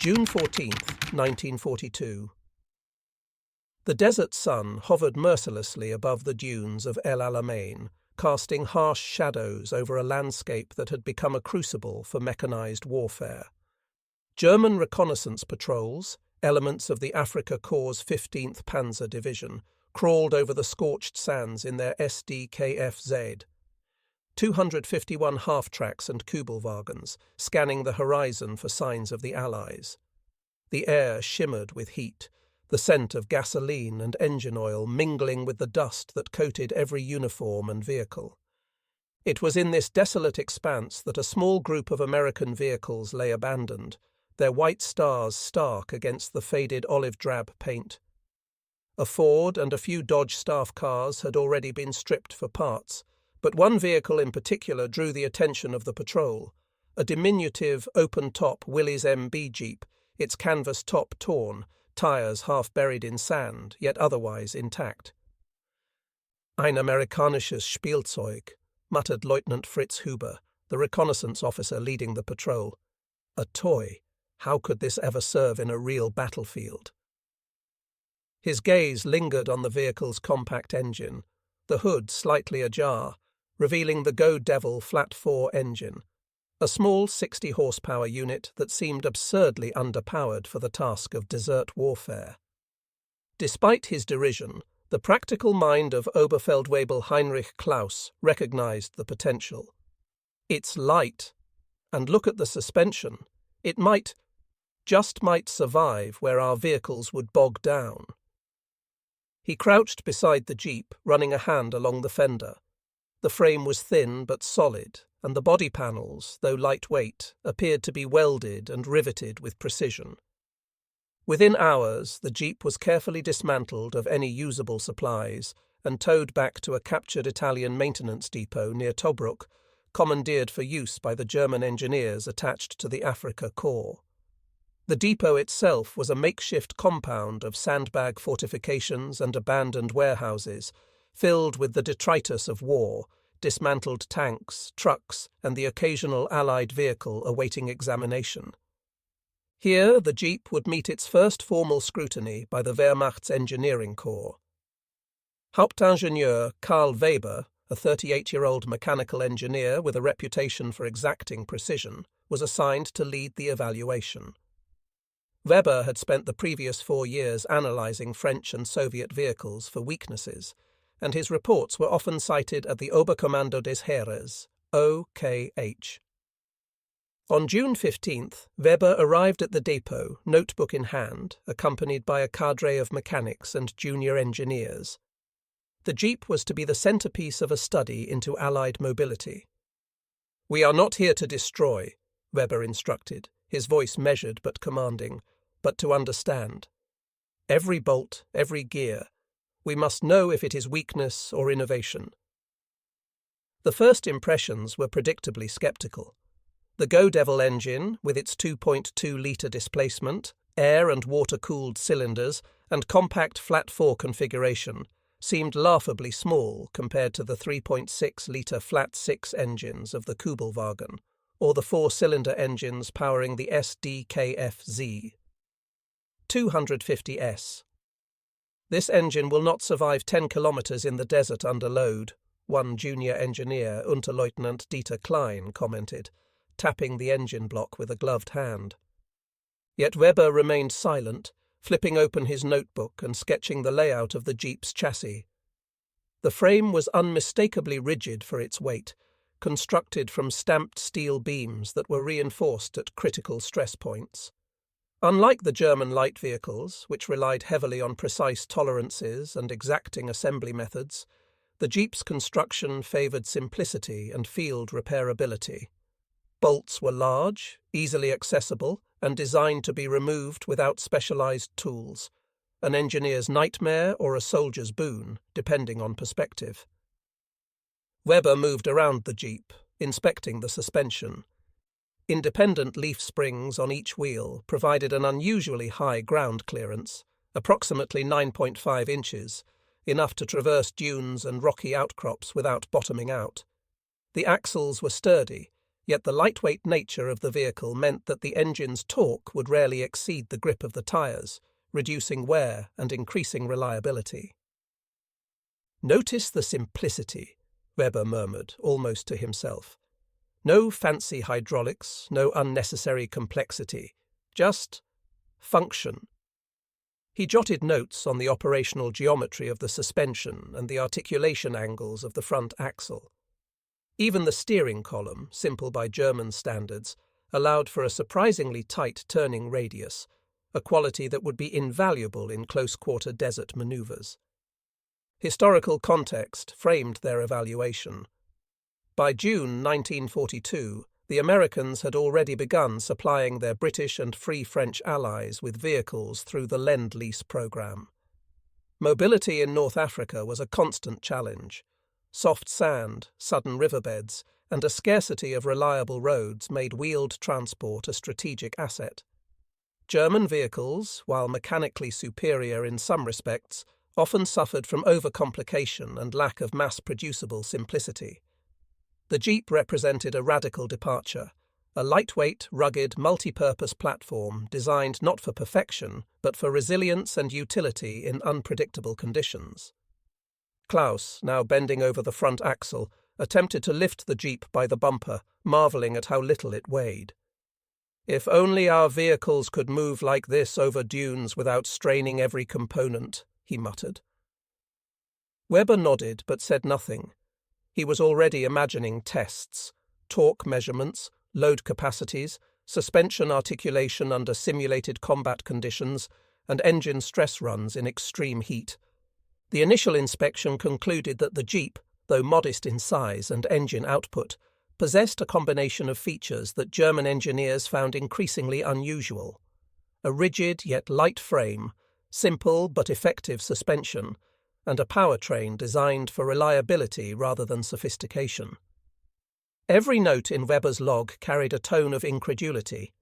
June 14, 1942. The desert sun hovered mercilessly above the dunes of El Alamein, casting harsh shadows over a landscape that had become a crucible for mechanized warfare. German reconnaissance patrols, elements of the Afrika Korps' 15th Panzer Division, crawled over the scorched sands in their SDKFZ. 251 half-tracks and Kubelwagens, scanning the horizon for signs of the Allies. The air shimmered with heat, the scent of gasoline and engine oil mingling with the dust that coated every uniform and vehicle. It was in this desolate expanse that a small group of American vehicles lay abandoned, their white stars stark against the faded olive-drab paint. A Ford and a few Dodge staff cars had already been stripped for parts, but one vehicle in particular drew the attention of the patrol, a diminutive, open-top Willys MB Jeep, its canvas top torn, tires half buried in sand, yet otherwise intact. Ein amerikanisches Spielzeug, muttered Lieutenant Fritz Huber, the reconnaissance officer leading the patrol. A toy. How could this ever serve in a real battlefield? His gaze lingered on the vehicle's compact engine, the hood slightly ajar, revealing the Go Devil flat-4 engine, a small 60-horsepower unit that seemed absurdly underpowered for the task of desert warfare. Despite his derision, the practical mind of Oberfeldwebel Heinrich Claus recognized the potential. It's light, and look at the suspension. It might survive where our vehicles would bog down. He crouched beside the Jeep, running a hand along the fender. The frame was thin but solid, and the body panels, though lightweight, appeared to be welded and riveted with precision. Within hours, the Jeep was carefully dismantled of any usable supplies and towed back to a captured Italian maintenance depot near Tobruk, commandeered for use by the German engineers attached to the Afrika Korps. The depot itself was a makeshift compound of sandbag fortifications and abandoned warehouses, filled with the detritus of war, dismantled tanks, trucks, and the occasional Allied vehicle awaiting examination. Here the Jeep would meet its first formal scrutiny by the Wehrmacht's engineering corps. Hauptingenieur Karl Weber, a 38-year-old mechanical engineer with a reputation for exacting precision, was assigned to lead the evaluation. Weber had spent the previous 4 years analyzing French and Soviet vehicles for weaknesses, and his reports were often cited at the Oberkommando des Heeres, OKH. On June 15th, Weber arrived at the depot, notebook in hand, accompanied by a cadre of mechanics and junior engineers. The Jeep was to be the centerpiece of a study into Allied mobility. "We are not here to destroy," Weber instructed, his voice measured but commanding, "but to understand. Every bolt, every gear. We must know if it is weakness or innovation." The first impressions were predictably skeptical. The Go Devil engine, with its 2.2-litre displacement, air and water-cooled cylinders, and compact flat-4 configuration, seemed laughably small compared to the 3.6-litre flat-6 engines of the Kubelwagen, or the 4-cylinder engines powering the SDKFZ. 250S. "This engine will not survive 10 kilometers in the desert under load," one junior engineer, Unterleutnant Dieter Klein, commented, tapping the engine block with a gloved hand. Yet Weber remained silent, flipping open his notebook and sketching the layout of the Jeep's chassis. The frame was unmistakably rigid for its weight, constructed from stamped steel beams that were reinforced at critical stress points. Unlike the German light vehicles, which relied heavily on precise tolerances and exacting assembly methods, the Jeep's construction favored simplicity and field repairability. Bolts were large, easily accessible, and designed to be removed without specialized tools, an engineer's nightmare or a soldier's boon, depending on perspective. Weber moved around the Jeep, inspecting the suspension. Independent leaf springs on each wheel provided an unusually high ground clearance, approximately 9.5 inches, enough to traverse dunes and rocky outcrops without bottoming out. The axles were sturdy, Yet the lightweight nature of the vehicle meant that the engine's torque would rarely exceed the grip of the tyres, reducing wear and increasing reliability. "Notice the simplicity," Weber murmured, almost to himself. "No fancy hydraulics, no unnecessary complexity, just function." He jotted notes on the operational geometry of the suspension and the articulation angles of the front axle. Even the steering column, simple by German standards, allowed for a surprisingly tight turning radius, a quality that would be invaluable in close-quarter desert maneuvers. Historical context framed their evaluation. By June 1942, the Americans had already begun supplying their British and Free French allies with vehicles through the Lend-Lease program. Mobility in North Africa was a constant challenge. Soft sand, sudden riverbeds, and a scarcity of reliable roads made wheeled transport a strategic asset. German vehicles, while mechanically superior in some respects, often suffered from overcomplication and lack of mass-producible simplicity. The Jeep represented a radical departure, a lightweight, rugged, multi-purpose platform designed not for perfection, but for resilience and utility in unpredictable conditions. Klaus, now bending over the front axle, attempted to lift the Jeep by the bumper, marvelling at how little it weighed. "If only our vehicles could move like this over dunes without straining every component," he muttered. Weber nodded but said nothing. He was already imagining tests, torque measurements, load capacities, suspension articulation under simulated combat conditions, and engine stress runs in extreme heat. The initial inspection concluded that the Jeep, though modest in size and engine output, possessed a combination of features that German engineers found increasingly unusual. A rigid yet light frame, simple but effective suspension, and a powertrain designed for reliability rather than sophistication. Every note in Weber's log carried a tone of incredulity.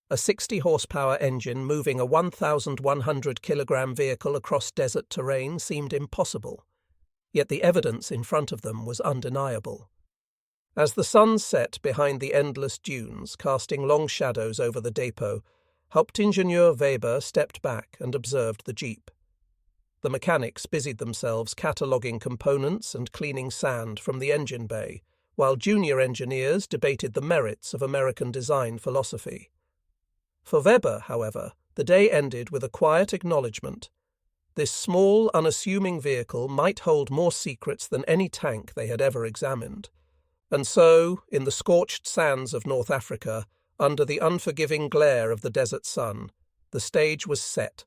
A 60-horsepower engine moving a 1,100-kilogram vehicle across desert terrain seemed impossible, yet the evidence in front of them was undeniable. As the sun set behind the endless dunes, casting long shadows over the depot, Hauptingenieur Weber stepped back and observed the Jeep. The mechanics busied themselves cataloguing components and cleaning sand from the engine bay, while junior engineers debated the merits of American design philosophy. For Weber, however, the day ended with a quiet acknowledgement. This small, unassuming vehicle might hold more secrets than any tank they had ever examined. And so, in the scorched sands of North Africa, under the unforgiving glare of the desert sun, the stage was set.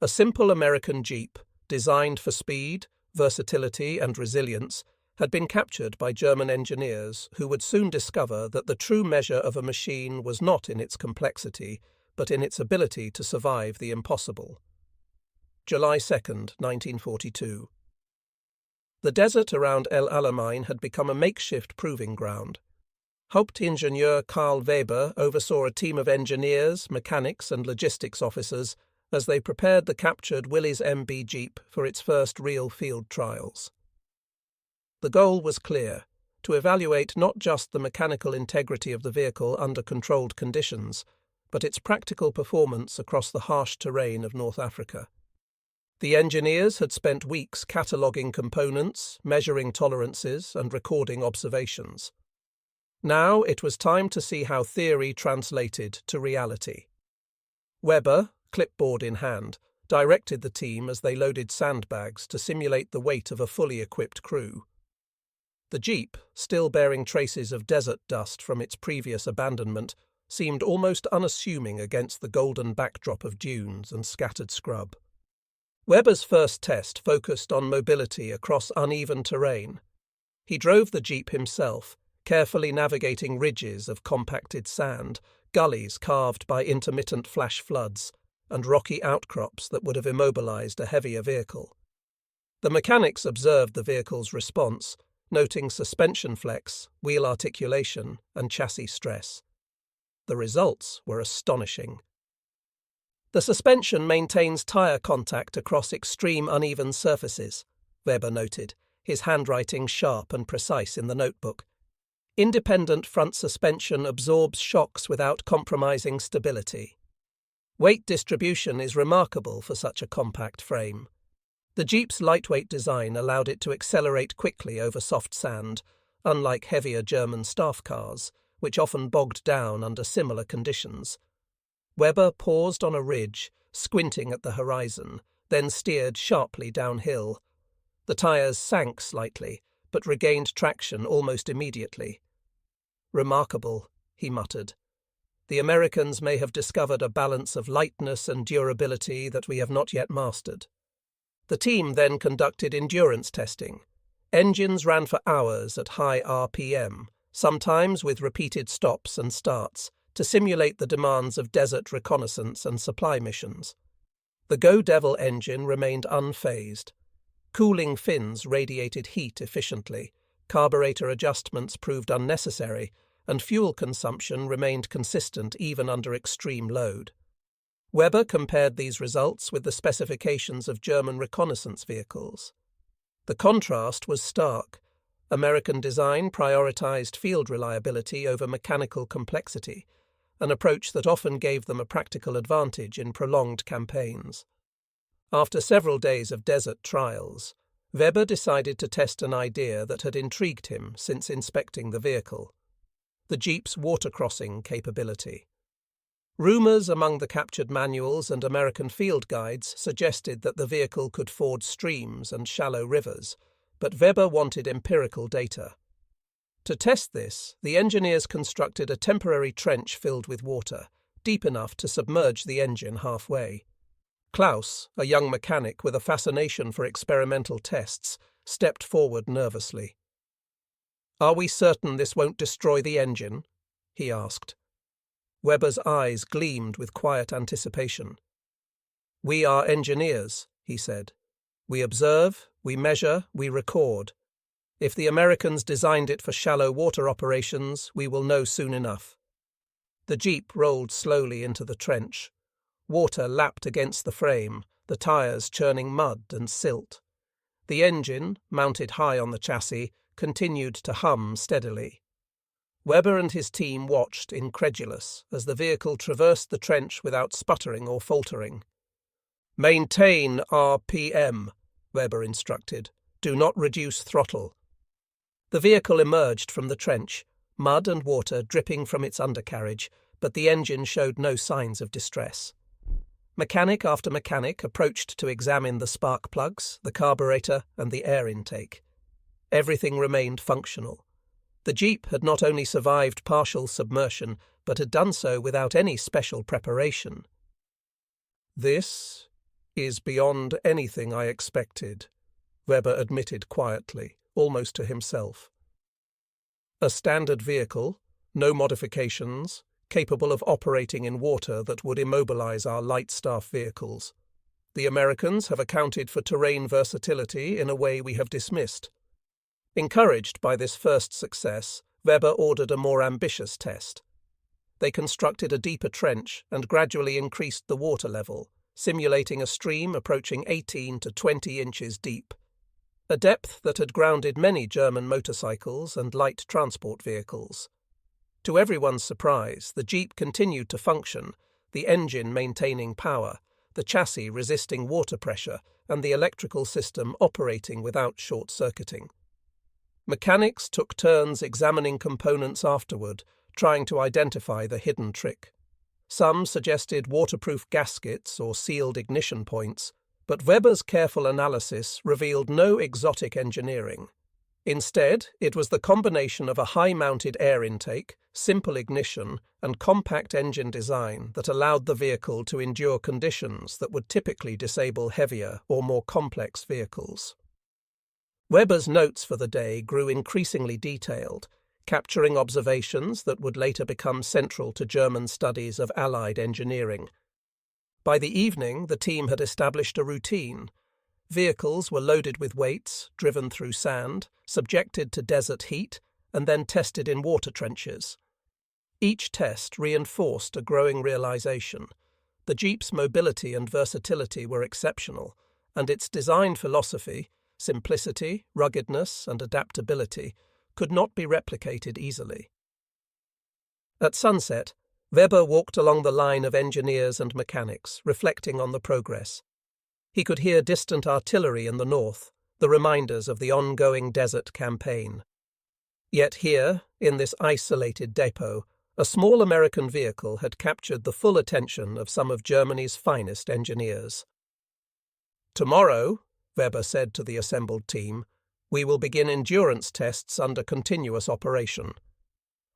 A simple American Jeep, designed for speed, versatility, and resilience, had been captured by German engineers who would soon discover that the true measure of a machine was not in its complexity, but in its ability to survive the impossible. July 2nd, 1942. The desert around El Alamein had become a makeshift proving ground. Hauptingenieur Karl Weber oversaw a team of engineers, mechanics, and logistics officers as they prepared the captured Willys MB Jeep for its first real field trials. The goal was clear: to evaluate not just the mechanical integrity of the vehicle under controlled conditions, but its practical performance across the harsh terrain of North Africa. The engineers had spent weeks cataloguing components, measuring tolerances, and recording observations. Now it was time to see how theory translated to reality. Weber, clipboard in hand, directed the team as they loaded sandbags to simulate the weight of a fully equipped crew. The Jeep, still bearing traces of desert dust from its previous abandonment, seemed almost unassuming against the golden backdrop of dunes and scattered scrub. Weber's first test focused on mobility across uneven terrain. He drove the Jeep himself, carefully navigating ridges of compacted sand, gullies carved by intermittent flash floods, and rocky outcrops that would have immobilized a heavier vehicle. The mechanics observed the vehicle's response, noting suspension flex, wheel articulation, and chassis stress. The results were astonishing. The suspension maintains tyre contact across extreme uneven surfaces, Weber noted, his handwriting sharp and precise in the notebook. Independent front suspension absorbs shocks without compromising stability. Weight distribution is remarkable for such a compact frame. The Jeep's lightweight design allowed it to accelerate quickly over soft sand, unlike heavier German staff cars, which often bogged down under similar conditions. Weber paused on a ridge, squinting at the horizon, then steered sharply downhill. The tyres sank slightly, but regained traction almost immediately. "Remarkable," he muttered. "The Americans may have discovered a balance of lightness and durability that we have not yet mastered." The team then conducted endurance testing. Engines ran for hours at high RPM, sometimes with repeated stops and starts, to simulate the demands of desert reconnaissance and supply missions. The Go Devil engine remained unfazed. Cooling fins radiated heat efficiently, carburetor adjustments proved unnecessary, and fuel consumption remained consistent even under extreme load. Weber compared these results with the specifications of German reconnaissance vehicles. The contrast was stark. American design prioritized field reliability over mechanical complexity, an approach that often gave them a practical advantage in prolonged campaigns. After several days of desert trials, Weber decided to test an idea that had intrigued him since inspecting the vehicle: the Jeep's water-crossing capability. Rumours among the captured manuals and American field guides suggested that the vehicle could ford streams and shallow rivers, but Weber wanted empirical data. To test this, the engineers constructed a temporary trench filled with water, deep enough to submerge the engine halfway. Klaus, a young mechanic with a fascination for experimental tests, stepped forward nervously. "Are we certain this won't destroy the engine?" he asked. Weber's eyes gleamed with quiet anticipation. "We are engineers," he said. "We observe, we measure, we record. If the Americans designed it for shallow water operations, we will know soon enough." The Jeep rolled slowly into the trench. Water lapped against the frame, the tyres churning mud and silt. The engine, mounted high on the chassis, continued to hum steadily. Weber and his team watched, incredulous, as the vehicle traversed the trench without sputtering or faltering. "Maintain RPM," Weber instructed. "Do not reduce throttle." The vehicle emerged from the trench, mud and water dripping from its undercarriage, but the engine showed no signs of distress. Mechanic after mechanic approached to examine the spark plugs, the carburetor, and the air intake. Everything remained functional. The Jeep had not only survived partial submersion, but had done so without any special preparation. "This is beyond anything I expected," Weber admitted quietly, almost to himself. "A standard vehicle, no modifications, capable of operating in water that would immobilize our light staff vehicles. The Americans have accounted for terrain versatility in a way we have dismissed." Encouraged by this first success, Weber ordered a more ambitious test. They constructed a deeper trench and gradually increased the water level, simulating a stream approaching 18 to 20 inches deep, a depth that had grounded many German motorcycles and light transport vehicles. To everyone's surprise, the Jeep continued to function, the engine maintaining power, the chassis resisting water pressure, and the electrical system operating without short-circuiting. Mechanics took turns examining components afterward, trying to identify the hidden trick. Some suggested waterproof gaskets or sealed ignition points, but Weber's careful analysis revealed no exotic engineering. Instead, it was the combination of a high-mounted air intake, simple ignition, and compact engine design that allowed the vehicle to endure conditions that would typically disable heavier or more complex vehicles. Weber's notes for the day grew increasingly detailed, capturing observations that would later become central to German studies of Allied engineering. By the evening, the team had established a routine. Vehicles were loaded with weights, driven through sand, subjected to desert heat, and then tested in water trenches. Each test reinforced a growing realization. The Jeep's mobility and versatility were exceptional, and its design philosophy, simplicity, ruggedness, and adaptability, could not be replicated easily. At sunset, Weber walked along the line of engineers and mechanics, reflecting on the progress. He could hear distant artillery in the north, the reminders of the ongoing desert campaign. Yet here, in this isolated depot, a small American vehicle had captured the full attention of some of Germany's finest engineers. "Tomorrow," Weber said to the assembled team, "we will begin endurance tests under continuous operation.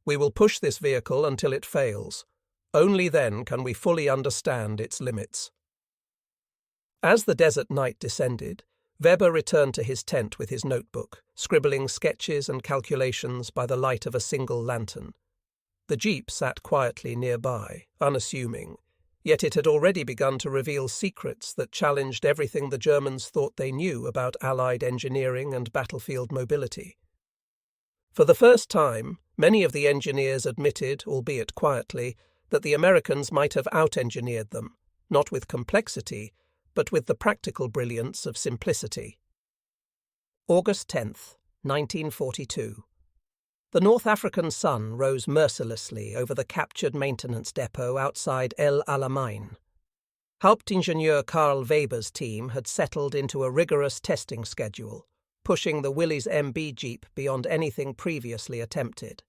We will push this vehicle until it fails. Only then can we fully understand its limits." As the desert night descended, Weber returned to his tent with his notebook, scribbling sketches and calculations by the light of a single lantern. The Jeep sat quietly nearby, unassuming, yet it had already begun to reveal secrets that challenged everything the Germans thought they knew about Allied engineering and battlefield mobility. For the first time, many of the engineers admitted, albeit quietly, that the Americans might have out-engineered them, not with complexity, but with the practical brilliance of simplicity. August 10th, 1942. The North African sun rose mercilessly over the captured maintenance depot outside El Alamein. Hauptingenieur Karl Weber's team had settled into a rigorous testing schedule, pushing the Willys MB Jeep beyond anything previously attempted.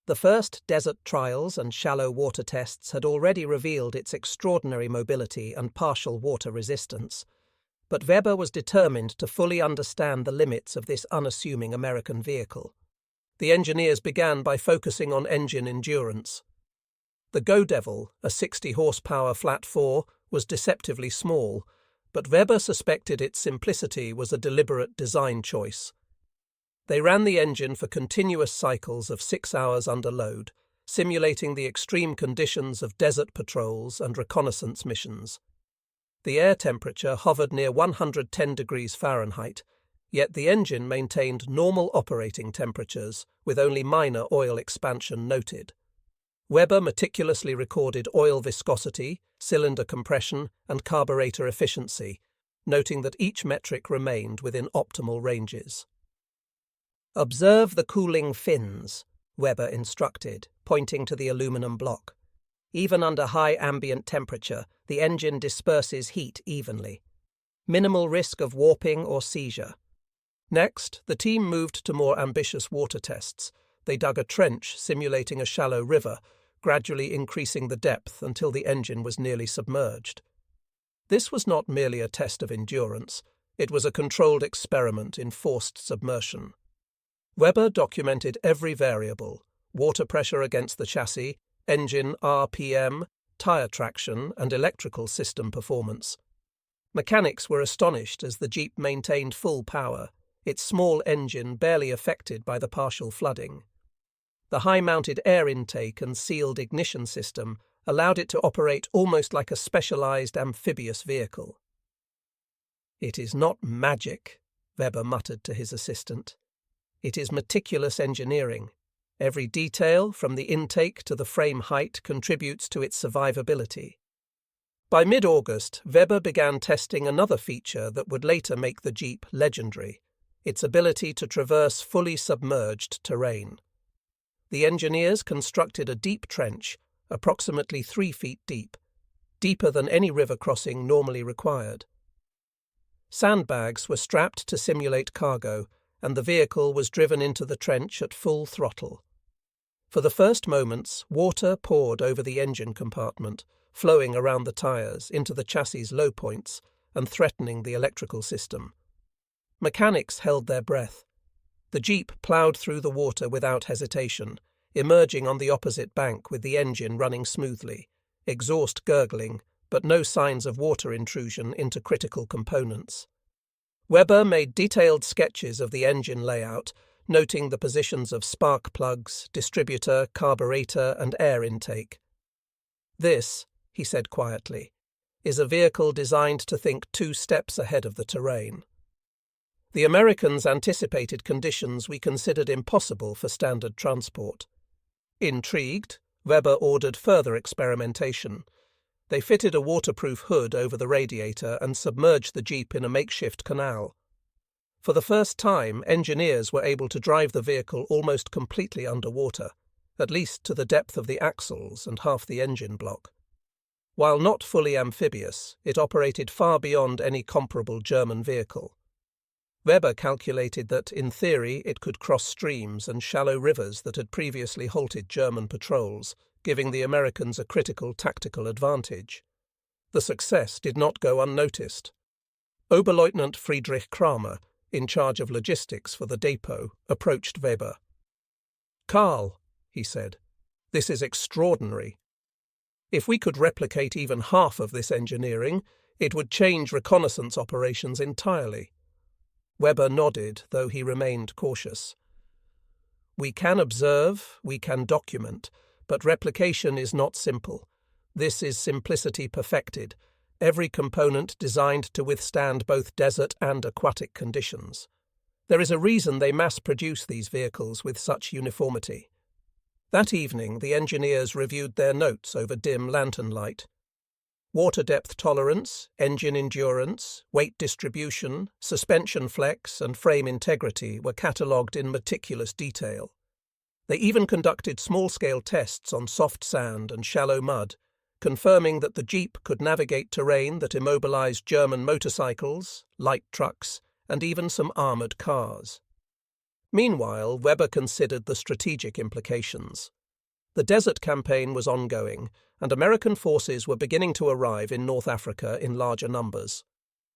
The first desert trials and shallow water tests had already revealed its extraordinary mobility and partial water resistance, but Weber was determined to fully understand the limits of this unassuming American vehicle. The engineers began by focusing on engine endurance. The Go Devil, a 60-horsepower flat-4, was deceptively small, but Weber suspected its simplicity was a deliberate design choice. They ran the engine for continuous cycles of 6 hours under load, simulating the extreme conditions of desert patrols and reconnaissance missions. The air temperature hovered near 110 degrees Fahrenheit, yet the engine maintained normal operating temperatures with only minor oil expansion noted. Weber meticulously recorded oil viscosity, cylinder compression, and carburetor efficiency, noting that each metric remained within optimal ranges. "Observe the cooling fins," Weber instructed, pointing to the aluminum block. "Even under high ambient temperature, the engine disperses heat evenly. Minimal risk of warping or seizure." Next, the team moved to more ambitious water tests. They dug a trench simulating a shallow river, gradually increasing the depth until the engine was nearly submerged. This was not merely a test of endurance, it was a controlled experiment in forced submersion. Weber documented every variable: water pressure against the chassis, engine RPM, tyre traction, and electrical system performance. Mechanics were astonished as the Jeep maintained full power, its small engine barely affected by the partial flooding. The high-mounted air intake and sealed ignition system allowed it to operate almost like a specialized amphibious vehicle. "It is not magic," Weber muttered to his assistant. "It is meticulous engineering. Every detail, from the intake to the frame height, contributes to its survivability." By mid-August, Weber began testing another feature that would later make the Jeep legendary: its ability to traverse fully submerged terrain. The engineers constructed a deep trench, approximately 3 feet deep, deeper than any river crossing normally required. Sandbags were strapped to simulate cargo, and the vehicle was driven into the trench at full throttle. For the first moments, water poured over the engine compartment, flowing around the tyres into the chassis' low points and threatening the electrical system. Mechanics held their breath. The Jeep ploughed through the water without hesitation, emerging on the opposite bank with the engine running smoothly, exhaust gurgling, but no signs of water intrusion into critical components. Weber made detailed sketches of the engine layout, noting the positions of spark plugs, distributor, carburetor, and air intake. "This," he said quietly, "is a vehicle designed to think 2 steps ahead of the terrain." The Americans anticipated conditions we considered impossible for standard transport. Intrigued, Weber ordered further experimentation. They fitted a waterproof hood over the radiator and submerged the Jeep in a makeshift canal. For the first time, engineers were able to drive the vehicle almost completely underwater, at least to the depth of the axles and half the engine block. While not fully amphibious, it operated far beyond any comparable German vehicle. Weber calculated that, in theory, it could cross streams and shallow rivers that had previously halted German patrols, giving the Americans a critical tactical advantage. The success did not go unnoticed. Oberleutnant Friedrich Kramer, in charge of logistics for the depot, approached Weber. "Karl," he said, "this is extraordinary. If we could replicate even half of this engineering, it would change reconnaissance operations entirely." Weber nodded, though he remained cautious. "We can observe, we can document, but replication is not simple. This is simplicity perfected, every component designed to withstand both desert and aquatic conditions. There is a reason they mass-produce these vehicles with such uniformity." That evening, the engineers reviewed their notes over dim lantern light. Water depth tolerance, engine endurance, weight distribution, suspension flex, and frame integrity were catalogued in meticulous detail. They even conducted small-scale tests on soft sand and shallow mud, confirming that the Jeep could navigate terrain that immobilized German motorcycles, light trucks, and even some armored cars. Meanwhile, Weber considered the strategic implications. The desert campaign was ongoing, and American forces were beginning to arrive in North Africa in larger numbers.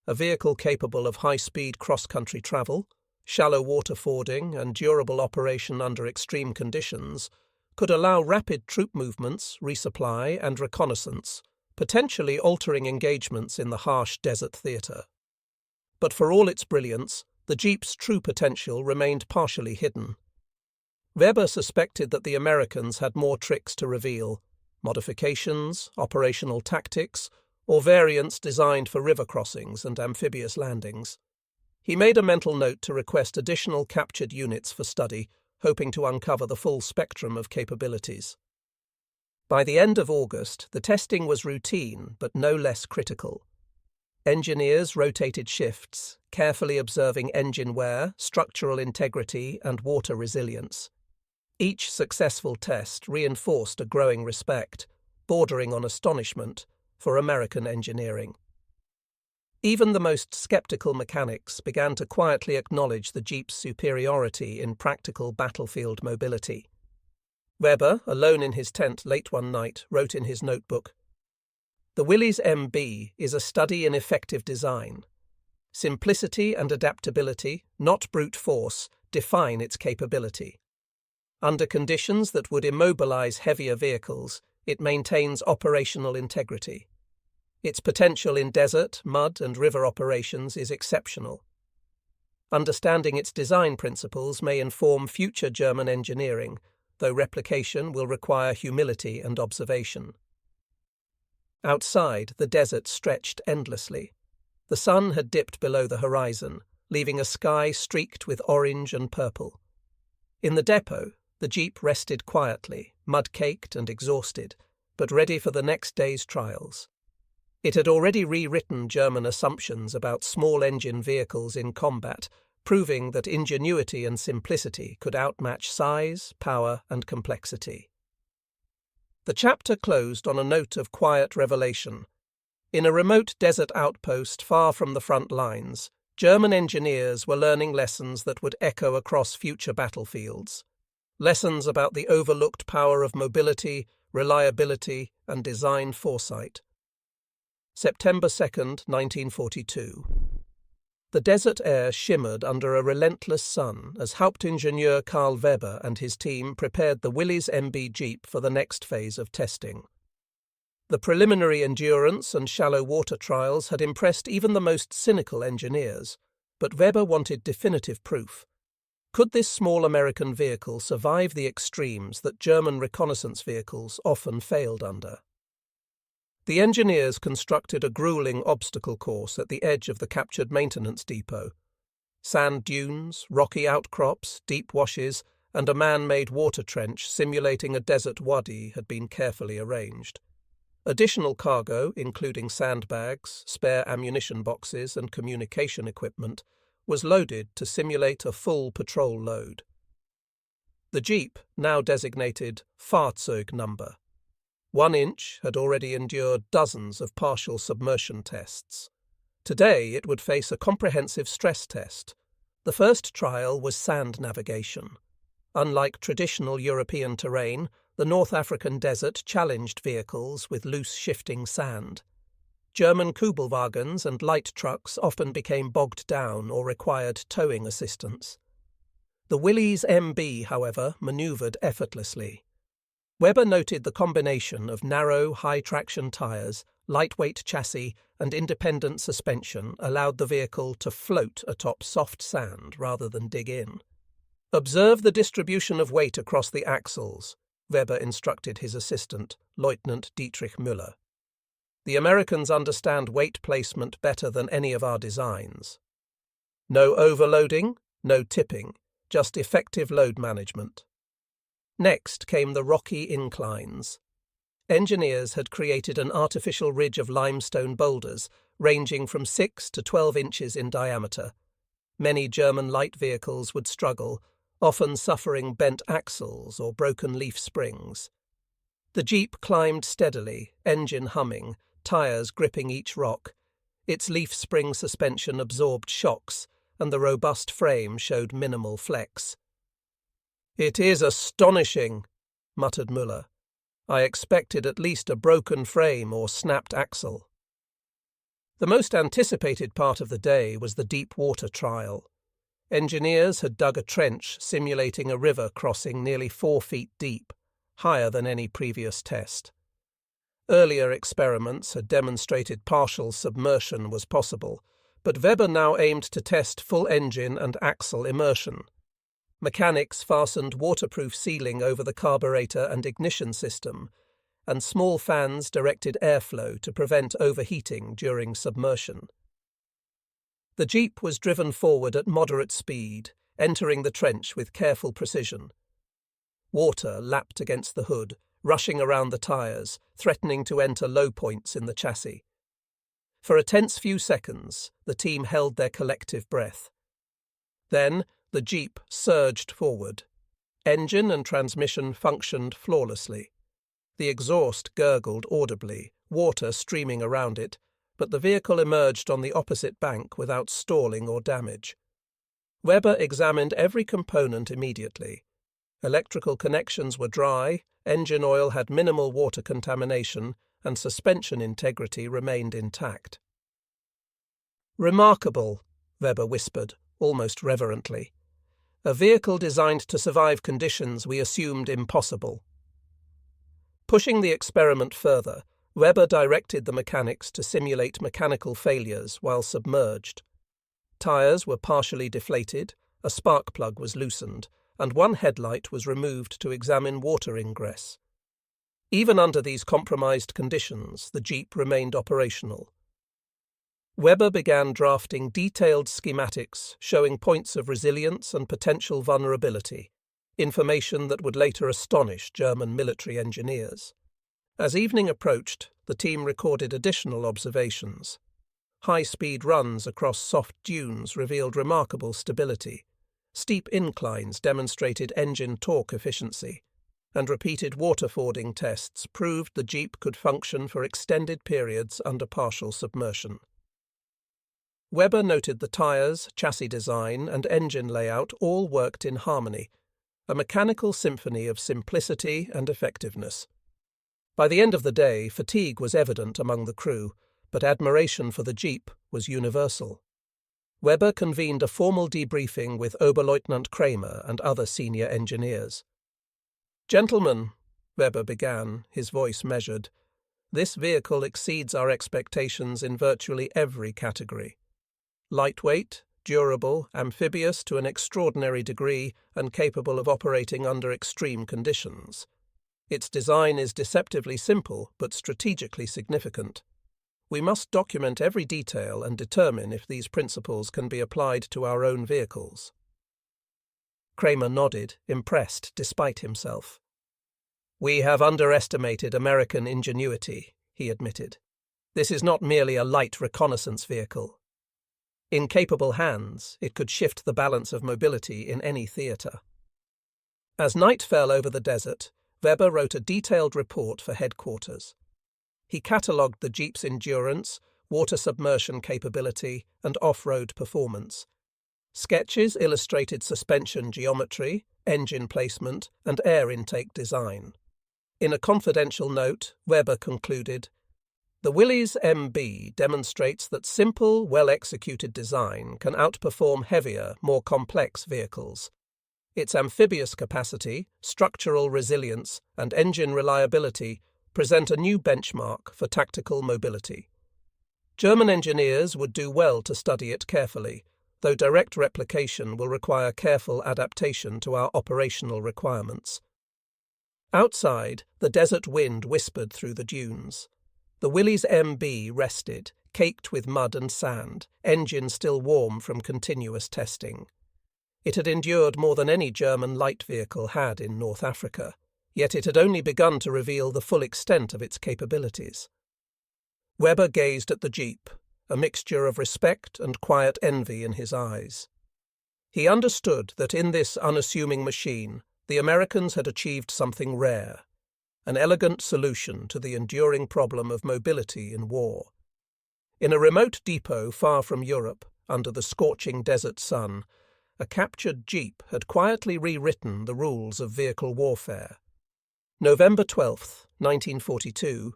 A vehicle capable of high-speed cross-country travel, shallow water fording, and durable operation under extreme conditions could allow rapid troop movements, resupply, and reconnaissance, potentially altering engagements in the harsh desert theatre. But for all its brilliance, the Jeep's true potential remained partially hidden. Weber suspected that the Americans had more tricks to reveal: modifications, operational tactics, or variants designed for river crossings and amphibious landings. He made a mental note to request additional captured units for study, hoping to uncover the full spectrum of capabilities. By the end of August, the testing was routine but no less critical. Engineers rotated shifts, carefully observing engine wear, structural integrity, and water resilience. Each successful test reinforced a growing respect, bordering on astonishment, for American engineering. Even the most skeptical mechanics began to quietly acknowledge the Jeep's superiority in practical battlefield mobility. Weber, alone in his tent late one night, wrote in his notebook, "The Willys MB is a study in effective design. Simplicity and adaptability, not brute force, define its capability. Under conditions that would immobilize heavier vehicles, it maintains operational integrity. Its potential in desert, mud, and river operations is exceptional. Understanding its design principles may inform future German engineering, though replication will require humility and observation." Outside, the desert stretched endlessly. The sun had dipped below the horizon, leaving a sky streaked with orange and purple. In the depot, the Jeep rested quietly, mud-caked and exhausted, but ready for the next day's trials. It had already rewritten German assumptions about small-engine vehicles in combat, proving that ingenuity and simplicity could outmatch size, power, and complexity. The chapter closed on a note of quiet revelation. In a remote desert outpost far from the front lines, German engineers were learning lessons that would echo across future battlefields. Lessons about the overlooked power of mobility, reliability, and design foresight. September 2nd, 1942. The desert air shimmered under a relentless sun as Hauptingenieur Karl Weber and his team prepared the Willys MB Jeep for the next phase of testing. The preliminary endurance and shallow water trials had impressed even the most cynical engineers, but Weber wanted definitive proof. Could this small American vehicle survive the extremes that German reconnaissance vehicles often failed under? The engineers constructed a grueling obstacle course at the edge of the captured maintenance depot. Sand dunes, rocky outcrops, deep washes, and a man-made water trench simulating a desert wadi had been carefully arranged. Additional cargo, including sandbags, spare ammunition boxes, and communication equipment, was loaded to simulate a full patrol load. The Jeep, now designated Fahrzeug number 1 inch, had already endured dozens of partial submersion tests. Today it would face a comprehensive stress test. The first trial was sand navigation. Unlike traditional European terrain, the North African desert challenged vehicles with loose shifting sand. German Kugelwagons and light trucks often became bogged down or required towing assistance. The Willys MB, however, manoeuvred effortlessly. Weber noted the combination of narrow, high-traction tyres, lightweight chassis, and independent suspension allowed the vehicle to float atop soft sand rather than dig in. "Observe the distribution of weight across the axles," Weber instructed his assistant, Lieutenant Dietrich Müller. "The Americans understand weight placement better than any of our designs. No overloading, no tipping, just effective load management." Next came the rocky inclines. Engineers had created an artificial ridge of limestone boulders ranging from 6 to 12 inches in diameter. Many German light vehicles would struggle, often suffering bent axles or broken leaf springs. The Jeep climbed steadily, engine humming, tyres gripping each rock. Its leaf spring suspension absorbed shocks, and the robust frame showed minimal flex. "It is astonishing," muttered Müller. "I expected at least a broken frame or snapped axle." The most anticipated part of the day was the deep water trial. Engineers had dug a trench simulating a river crossing nearly 4 feet deep, higher than any previous test. Earlier experiments had demonstrated partial submersion was possible, but Weber now aimed to test full engine and axle immersion. Mechanics fastened waterproof sealing over the carburetor and ignition system, and small fans directed airflow to prevent overheating during submersion. The Jeep was driven forward at moderate speed, entering the trench with careful precision. Water lapped against the hood, rushing around the tyres, threatening to enter low points in the chassis. For a tense few seconds, the team held their collective breath. Then the Jeep surged forward. Engine and transmission functioned flawlessly. The exhaust gurgled audibly, water streaming around it, but the vehicle emerged on the opposite bank without stalling or damage. Weber examined every component immediately. Electrical connections were dry, engine oil had minimal water contamination, and suspension integrity remained intact. "Remarkable," Weber whispered, almost reverently. "A vehicle designed to survive conditions we assumed impossible." Pushing the experiment further, Weber directed the mechanics to simulate mechanical failures while submerged. Tyres were partially deflated, a spark plug was loosened, and one headlight was removed to examine water ingress. Even under these compromised conditions, the Jeep remained operational. Weber began drafting detailed schematics showing points of resilience and potential vulnerability, information that would later astonish German military engineers. As evening approached, the team recorded additional observations. High-speed runs across soft dunes revealed remarkable stability. Steep inclines demonstrated engine torque efficiency, and repeated water-fording tests proved the Jeep could function for extended periods under partial submersion. Weber noted the tyres, chassis design, and engine layout all worked in harmony, a mechanical symphony of simplicity and effectiveness. By the end of the day, fatigue was evident among the crew, but admiration for the Jeep was universal. Weber convened a formal debriefing with Oberleutnant Kramer and other senior engineers. "Gentlemen," Weber began, his voice measured, "this vehicle exceeds our expectations in virtually every category. Lightweight, durable, amphibious to an extraordinary degree, and capable of operating under extreme conditions. Its design is deceptively simple but strategically significant. We must document every detail and determine if these principles can be applied to our own vehicles." Kramer nodded, impressed despite himself. "We have underestimated American ingenuity," he admitted. "This is not merely a light reconnaissance vehicle. In capable hands, it could shift the balance of mobility in any theatre. As night fell over the desert, Weber wrote a detailed report for headquarters. He catalogued the Jeep's endurance, water submersion capability, and off-road performance. Sketches illustrated suspension geometry, engine placement, and air intake design. In a confidential note, Weber concluded, "The Willys MB demonstrates that simple, well-executed design can outperform heavier, more complex vehicles. Its amphibious capacity, structural resilience, and engine reliability present a new benchmark for tactical mobility. German engineers would do well to study it carefully, though direct replication will require careful adaptation to our operational requirements." Outside, the desert wind whispered through the dunes. The Willys MB rested, caked with mud and sand, engine still warm from continuous testing. It had endured more than any German light vehicle had in North Africa, yet it had only begun to reveal the full extent of its capabilities. Weber gazed at the Jeep, a mixture of respect and quiet envy in his eyes. He understood that in this unassuming machine, the Americans had achieved something rare, an elegant solution to the enduring problem of mobility in war. In a remote depot far from Europe, under the scorching desert sun, a captured Jeep had quietly rewritten the rules of vehicle warfare. November 12, 1942.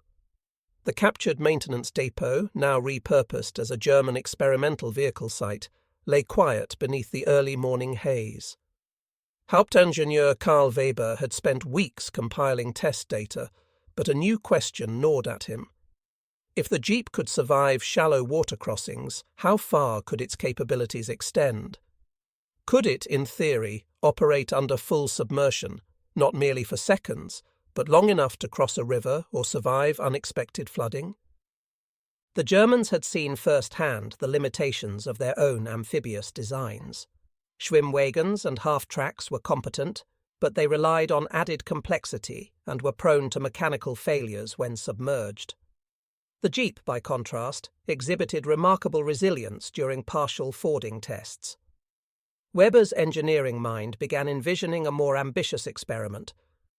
The captured maintenance depot, now repurposed as a German experimental vehicle site, lay quiet beneath the early morning haze. Hauptingenieur Karl Weber had spent weeks compiling test data, but a new question gnawed at him. If the Jeep could survive shallow water crossings, how far could its capabilities extend? Could it, in theory, operate under full submersion, not merely for seconds, but long enough to cross a river or survive unexpected flooding? The Germans had seen firsthand the limitations of their own amphibious designs. Schwimmwagons and half-tracks were competent, but they relied on added complexity and were prone to mechanical failures when submerged. The Jeep, by contrast, exhibited remarkable resilience during partial fording tests. Weber's engineering mind began envisioning a more ambitious experiment,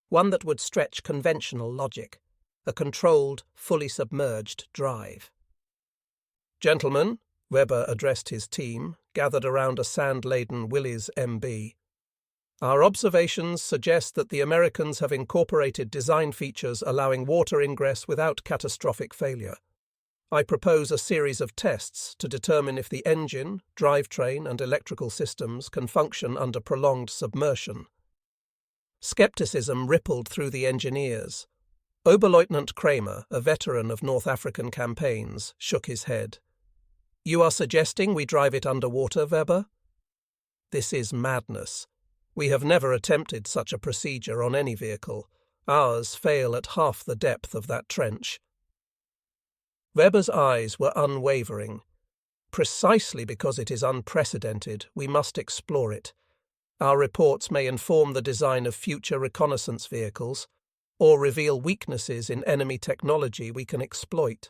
one that would stretch conventional logic, a controlled, fully submerged drive. "Gentlemen," Weber addressed his team, gathered around a sand-laden Willys MB, "our observations suggest that the Americans have incorporated design features allowing water ingress without catastrophic failure. I propose a series of tests to determine if the engine, drivetrain, and electrical systems can function under prolonged submersion." Skepticism rippled through the engineers. Oberleutnant Kramer, a veteran of North African campaigns, shook his head. "You are suggesting we drive it underwater, Weber? This is madness. We have never attempted such a procedure on any vehicle. Ours fail at half the depth of that trench." Weber's eyes were unwavering. "Precisely because it is unprecedented, we must explore it. Our reports may inform the design of future reconnaissance vehicles, or reveal weaknesses in enemy technology we can exploit."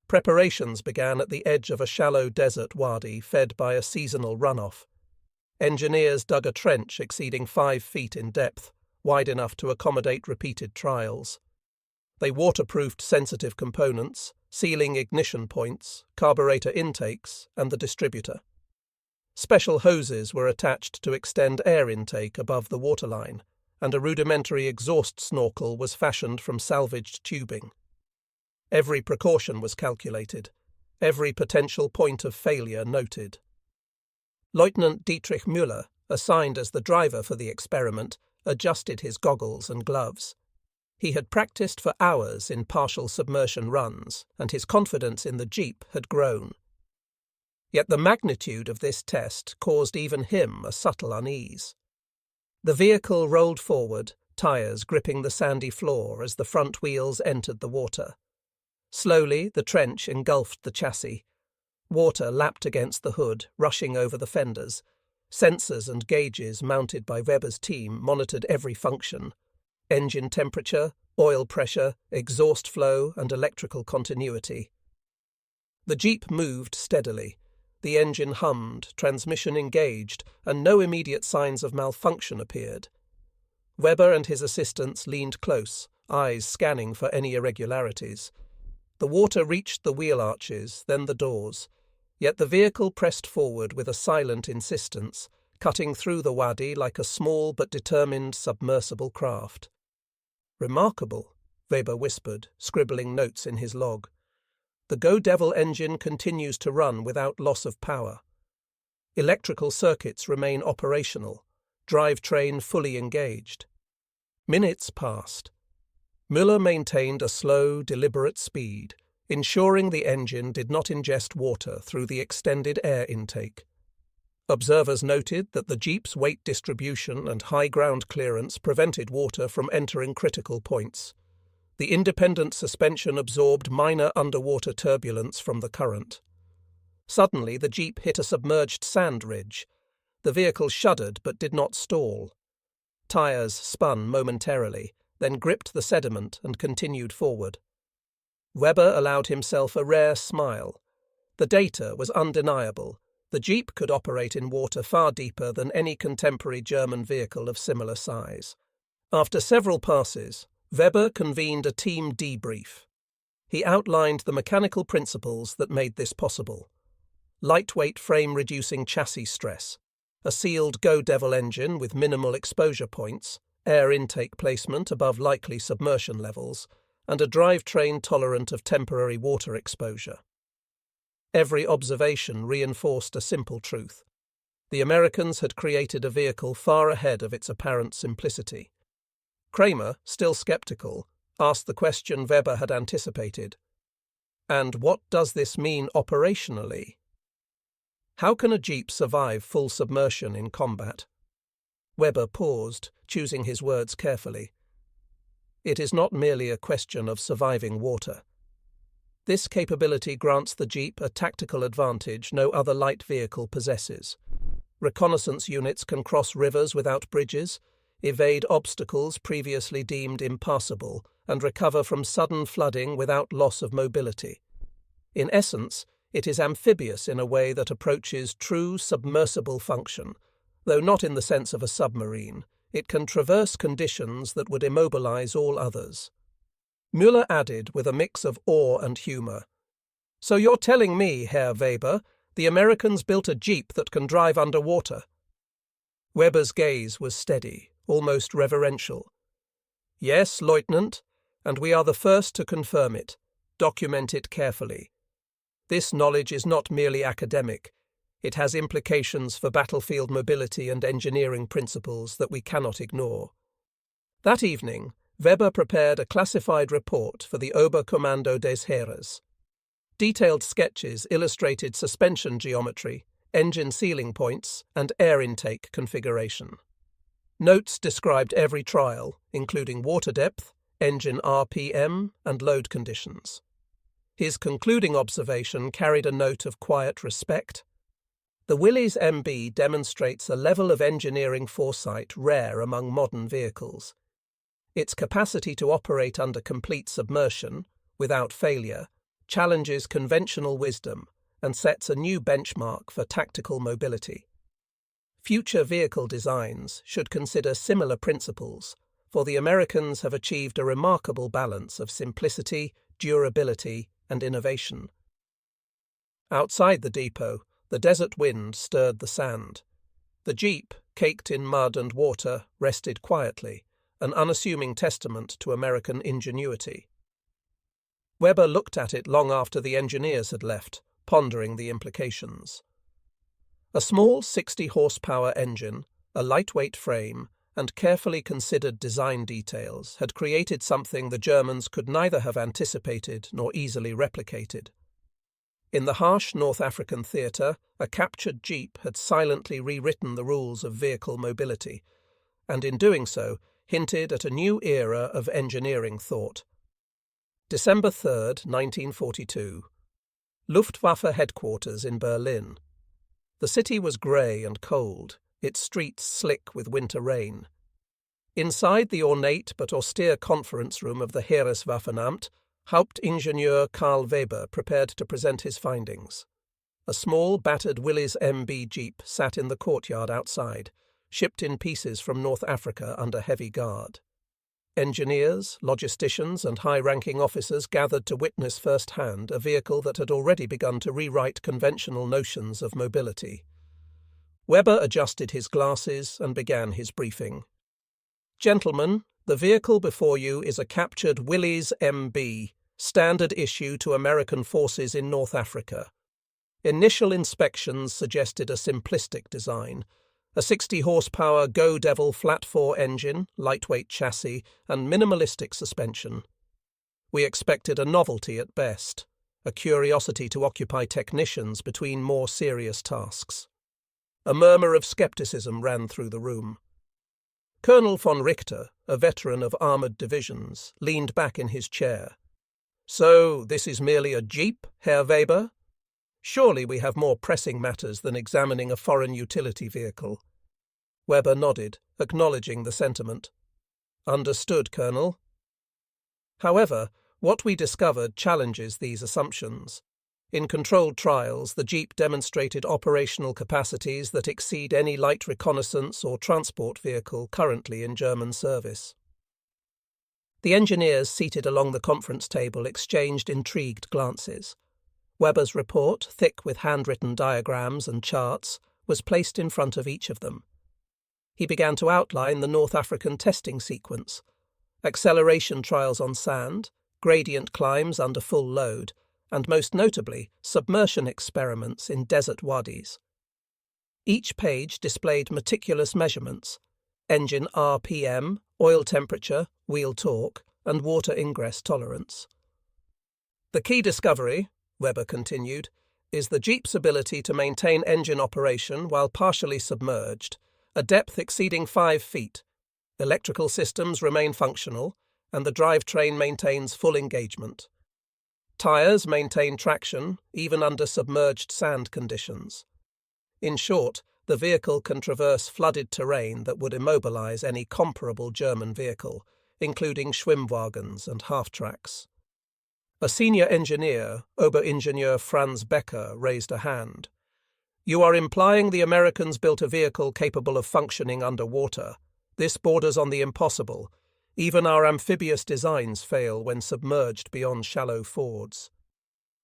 Preparations began at the edge of a shallow desert wadi fed by a seasonal runoff. Engineers dug a trench exceeding 5 feet in depth, wide enough to accommodate repeated trials. They waterproofed sensitive components, sealing ignition points, carburetor intakes, and the distributor. Special hoses were attached to extend air intake above the waterline, and a rudimentary exhaust snorkel was fashioned from salvaged tubing. Every precaution was calculated, every potential point of failure noted. Lieutenant Dietrich Müller, assigned as the driver for the experiment, adjusted his goggles and gloves. He had practiced for hours in partial submersion runs, and his confidence in the Jeep had grown. Yet the magnitude of this test caused even him a subtle unease. The vehicle rolled forward, tyres gripping the sandy floor as the front wheels entered the water. Slowly, the trench engulfed the chassis. Water lapped against the hood, rushing over the fenders. Sensors and gauges mounted by Weber's team monitored every function: engine temperature, oil pressure, exhaust flow, and electrical continuity. The Jeep moved steadily. The engine hummed, transmission engaged, and no immediate signs of malfunction appeared. Weber and his assistants leaned close, eyes scanning for any irregularities. The water reached the wheel arches, then the doors. Yet the vehicle pressed forward with a silent insistence, cutting through the wadi like a small but determined submersible craft. "Remarkable," Weber whispered, scribbling notes in his log. "The Go Devil engine continues to run without loss of power. Electrical circuits remain operational, drivetrain fully engaged." Minutes passed. Müller maintained a slow, deliberate speed, ensuring the engine did not ingest water through the extended air intake. Observers noted that the Jeep's weight distribution and high ground clearance prevented water from entering critical points. The independent suspension absorbed minor underwater turbulence from the current. Suddenly, the Jeep hit a submerged sand ridge. The vehicle shuddered but did not stall. Tires spun momentarily, then gripped the sediment and continued forward. Weber allowed himself a rare smile. The data was undeniable. The Jeep could operate in water far deeper than any contemporary German vehicle of similar size. After several passes, Weber convened a team debrief. He outlined the mechanical principles that made this possible. Lightweight frame-reducing chassis stress, a sealed Go Devil engine with minimal exposure points, air intake placement above likely submersion levels, and a drivetrain tolerant of temporary water exposure. Every observation reinforced a simple truth. The Americans had created a vehicle far ahead of its apparent simplicity. Kramer, still skeptical, asked the question Weber had anticipated. "And what does this mean operationally? How can a Jeep survive full submersion in combat?" Weber paused, choosing his words carefully. "It is not merely a question of surviving water. This capability grants the Jeep a tactical advantage no other light vehicle possesses. Reconnaissance units can cross rivers without bridges, evade obstacles previously deemed impassable, and recover from sudden flooding without loss of mobility. In essence, it is amphibious in a way that approaches true submersible function. Though not in the sense of a submarine, it can traverse conditions that would immobilize all others." Müller added with a mix of awe and humor, "So you're telling me, Herr Weber, the Americans built a Jeep that can drive underwater?" Weber's gaze was steady, almost reverential. "Yes, Lieutenant, and we are the first to confirm it. Document it carefully. This knowledge is not merely academic. It has implications for battlefield mobility and engineering principles that we cannot ignore." That evening, Weber prepared a classified report for the Oberkommando des Heeres. Detailed sketches illustrated suspension geometry, engine sealing points, and air intake configuration. Notes described every trial, including water depth, engine RPM, and load conditions. His concluding observation carried a note of quiet respect. The Willys MB demonstrates a level of engineering foresight rare among modern vehicles. Its capacity to operate under complete submersion, without failure, challenges conventional wisdom and sets a new benchmark for tactical mobility. Future vehicle designs should consider similar principles, for the Americans have achieved a remarkable balance of simplicity, durability, and innovation. Outside the depot, the desert wind stirred the sand. The Jeep, caked in mud and water, rested quietly, an unassuming testament to American ingenuity. Weber looked at it long after the engineers had left, pondering the implications. A small 60-horsepower engine, a lightweight frame, and carefully considered design details had created something the Germans could neither have anticipated nor easily replicated. In the harsh North African theatre, a captured Jeep had silently rewritten the rules of vehicle mobility, and in doing so, hinted at a new era of engineering thought. December 3, 1942. Luftwaffe headquarters in Berlin. The city was grey and cold, its streets slick with winter rain. Inside the ornate but austere conference room of the Heereswaffenamt, Hauptingenieur Karl Weber prepared to present his findings. A small, battered Willys MB Jeep sat in the courtyard outside, shipped in pieces from North Africa under heavy guard. Engineers, logisticians, and high-ranking officers gathered to witness firsthand a vehicle that had already begun to rewrite conventional notions of mobility. Weber adjusted his glasses and began his briefing. Gentlemen, the vehicle before you is a captured Willys MB, standard issue to American forces in North Africa. Initial inspections suggested a simplistic design, a 60-horsepower Go Devil flat-4 engine, lightweight chassis, and minimalistic suspension. We expected a novelty at best, a curiosity to occupy technicians between more serious tasks. A murmur of skepticism ran through the room. Colonel von Richter, a veteran of armoured divisions, leaned back in his chair. "So, this is merely a Jeep, Herr Weber? Surely we have more pressing matters than examining a foreign utility vehicle." Weber nodded, acknowledging the sentiment. "Understood, Colonel." However, what we discovered challenges these assumptions. In controlled trials, the Jeep demonstrated operational capacities that exceed any light reconnaissance or transport vehicle currently in German service. The engineers seated along the conference table exchanged intrigued glances. Weber's report, thick with handwritten diagrams and charts, was placed in front of each of them. He began to outline the North African testing sequence: acceleration trials on sand, gradient climbs under full load, and most notably, submersion experiments in desert wadis. Each page displayed meticulous measurements: engine RPM, oil temperature, wheel torque, and water ingress tolerance. "The key discovery," Weber continued, "is the Jeep's ability to maintain engine operation while partially submerged, a depth exceeding 5 feet. Electrical systems remain functional, and the drivetrain maintains full engagement. Tyres maintain traction, even under submerged sand conditions. In short, the vehicle can traverse flooded terrain that would immobilize any comparable German vehicle, including Schwimmwagens and half-tracks." A senior engineer, Hauptingenieur Franz Becker, raised a hand. "You are implying the Americans built a vehicle capable of functioning underwater. This borders on the impossible. Even our amphibious designs fail when submerged beyond shallow fords."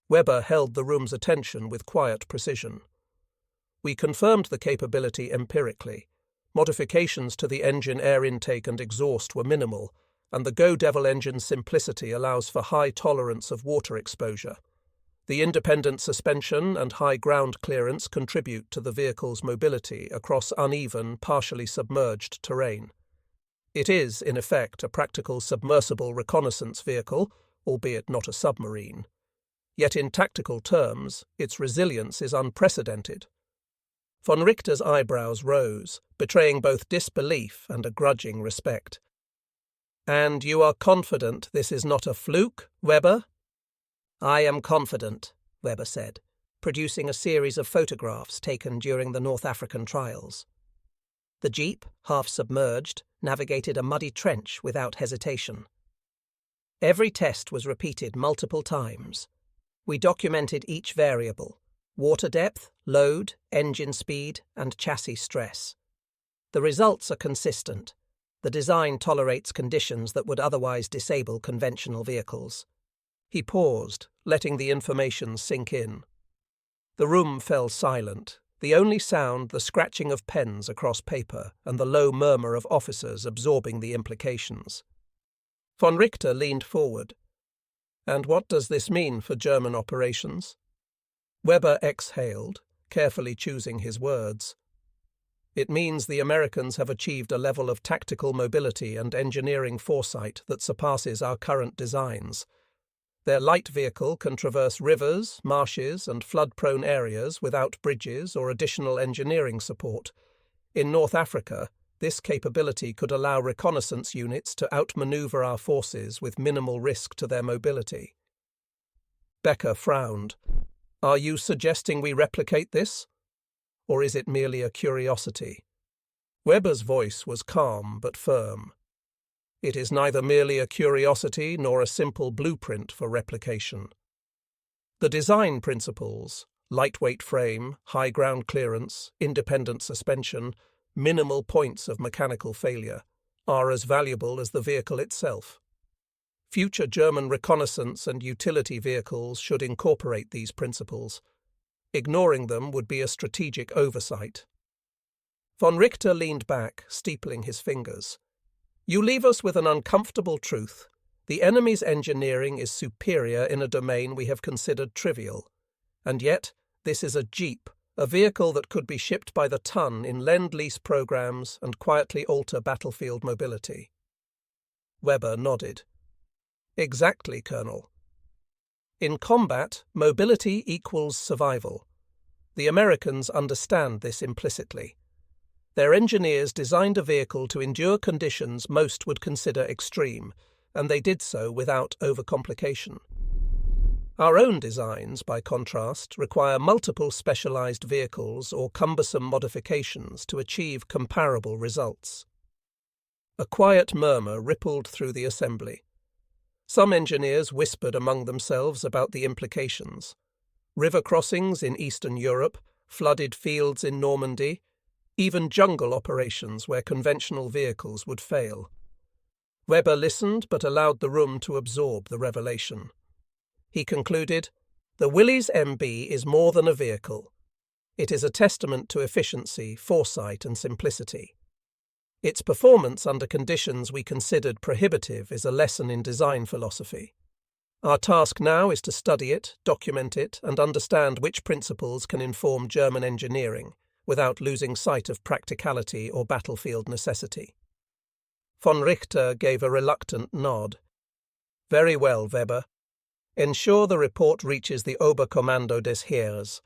Weber held the room's attention with quiet precision. "We confirmed the capability empirically. Modifications to the engine air intake and exhaust were minimal, and the Go Devil engine's simplicity allows for high tolerance of water exposure. The independent suspension and high ground clearance contribute to the vehicle's mobility across uneven, partially submerged terrain. It is, in effect, a practical submersible reconnaissance vehicle, albeit not a submarine. Yet in tactical terms, its resilience is unprecedented." Von Richter's eyebrows rose, betraying both disbelief and a grudging respect. "And you are confident this is not a fluke, Weber?" "I am confident," Weber said, producing a series of photographs taken during the North African trials. The Jeep, half submerged, navigated a muddy trench without hesitation. Every test was repeated multiple times. We documented each variable: water depth, load, engine speed, and chassis stress. The results are consistent. The design tolerates conditions that would otherwise disable conventional vehicles. He paused, letting the information sink in. The room fell silent, the only sound the scratching of pens across paper and the low murmur of officers absorbing the implications. Von Richter leaned forward. "And what does this mean for German operations?" Weber exhaled, carefully choosing his words. "It means the Americans have achieved a level of tactical mobility and engineering foresight that surpasses our current designs. Their light vehicle can traverse rivers, marshes, and flood-prone areas without bridges or additional engineering support. In North Africa, this capability could allow reconnaissance units to outmaneuver our forces with minimal risk to their mobility." Becker frowned. "Are you suggesting we replicate this? Or is it merely a curiosity?" Weber's voice was calm but firm. "It is neither merely a curiosity nor a simple blueprint for replication. The design principles, Lightweight frame, high ground clearance, independent suspension, minimal points of mechanical failure are as valuable as the vehicle itself. Future German reconnaissance and utility vehicles should incorporate these principles. Ignoring them would be a strategic oversight. Von Richter leaned back, steepling his fingers. You leave us with an uncomfortable truth. The enemy's engineering is superior in a domain we have considered trivial. And yet, this is a Jeep, a vehicle that could be shipped by the ton in Lend-Lease programs and quietly alter battlefield mobility. Weber nodded. Exactly, Colonel. In combat, mobility equals survival. The Americans understand this implicitly. Their engineers designed a vehicle to endure conditions most would consider extreme, and they did so without overcomplication. Our own designs, by contrast, require multiple specialized vehicles or cumbersome modifications to achieve comparable results. A quiet murmur rippled through the assembly. Some engineers whispered among themselves about the implications. River crossings in Eastern Europe, flooded fields in Normandy, even jungle operations where conventional vehicles would fail. Weber listened but allowed the room to absorb the revelation. He concluded, "The Willys MB is more than a vehicle. It is a testament to efficiency, foresight, and simplicity. Its performance under conditions we considered prohibitive is a lesson in design philosophy. Our task now is to study it, document it, and understand which principles can inform German engineering, without losing sight of practicality or battlefield necessity." Von Richter gave a reluctant nod. "Very well, Weber. Ensure the report reaches the Oberkommando des Heers.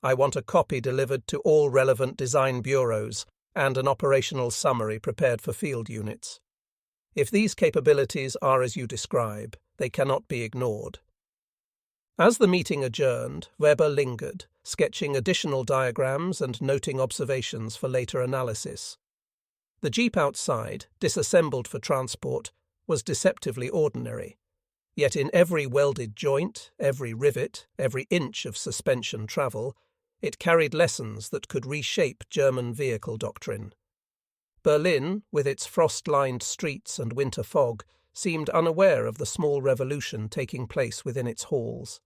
I want a copy delivered to all relevant design bureaus and an operational summary prepared for field units. If these capabilities are as you describe, they cannot be ignored." As the meeting adjourned, Weber lingered, sketching additional diagrams and noting observations for later analysis. The Jeep outside, disassembled for transport, was deceptively ordinary. Yet in every welded joint, every rivet, every inch of suspension travel, it carried lessons that could reshape German vehicle doctrine. Berlin, with its frost-lined streets and winter fog, seemed unaware of the small revolution taking place within its halls.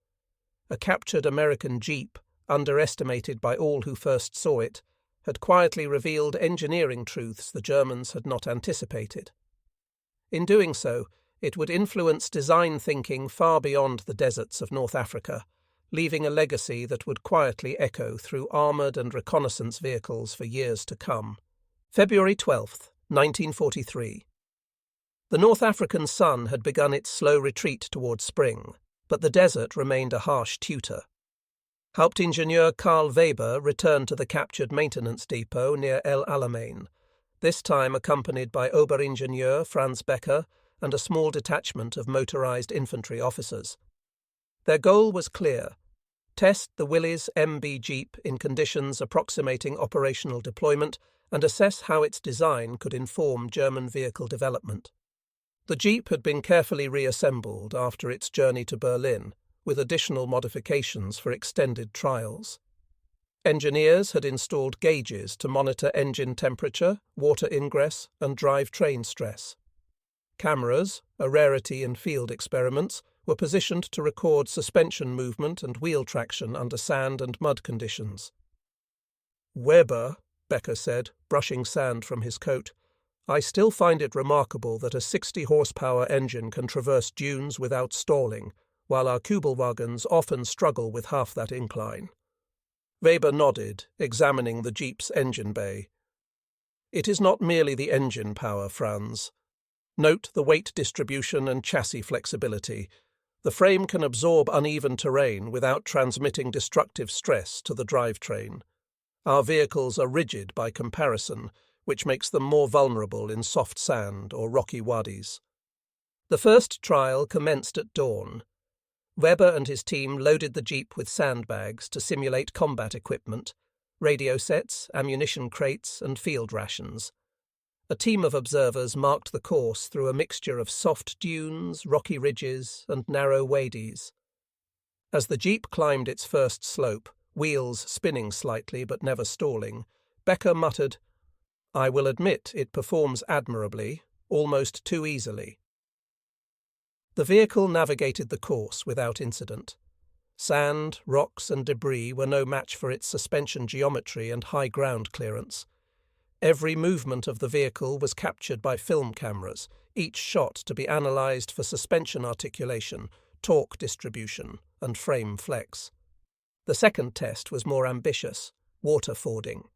A captured American Jeep, underestimated by all who first saw it, had quietly revealed engineering truths the Germans had not anticipated. In doing so, it would influence design thinking far beyond the deserts of North Africa, leaving a legacy that would quietly echo through armoured and reconnaissance vehicles for years to come. February 12, 1943. The North African sun had begun its slow retreat towards spring, but the desert remained a harsh tutor. Hauptingenieur Karl Weber returned to the captured maintenance depot near El Alamein, this time accompanied by Oberingenieur Franz Becker and a small detachment of motorized infantry officers. Their goal was clear: test the Willys MB Jeep in conditions approximating operational deployment and assess how its design could inform German vehicle development. The Jeep had been carefully reassembled after its journey to Berlin, with additional modifications for extended trials. Engineers had installed gauges to monitor engine temperature, water ingress, and drivetrain stress. Cameras, a rarity in field experiments, were positioned to record suspension movement and wheel traction under sand and mud conditions. "Weber," Becker said, brushing sand from his coat, "I still find it remarkable that a 60-horsepower engine can traverse dunes without stalling, while our Kübelwagens often struggle with half that incline." Weber nodded, examining the Jeep's engine bay. "It is not merely the engine power, Franz. Note the weight distribution and chassis flexibility. The frame can absorb uneven terrain without transmitting destructive stress to the drivetrain. Our vehicles are rigid by comparison, which makes them more vulnerable in soft sand or rocky wadis." The first trial commenced at dawn. Weber and his team loaded the Jeep with sandbags to simulate combat equipment, radio sets, ammunition crates, and field rations. A team of observers marked the course through a mixture of soft dunes, rocky ridges, and narrow wadis. As the Jeep climbed its first slope, wheels spinning slightly but never stalling, Becker muttered, "I will admit it performs admirably, almost too easily." The vehicle navigated the course without incident. Sand, rocks and debris were no match for its suspension geometry and high ground clearance. Every movement of the vehicle was captured by film cameras, each shot to be analysed for suspension articulation, torque distribution, and frame flex. The second test was more ambitious, water fording.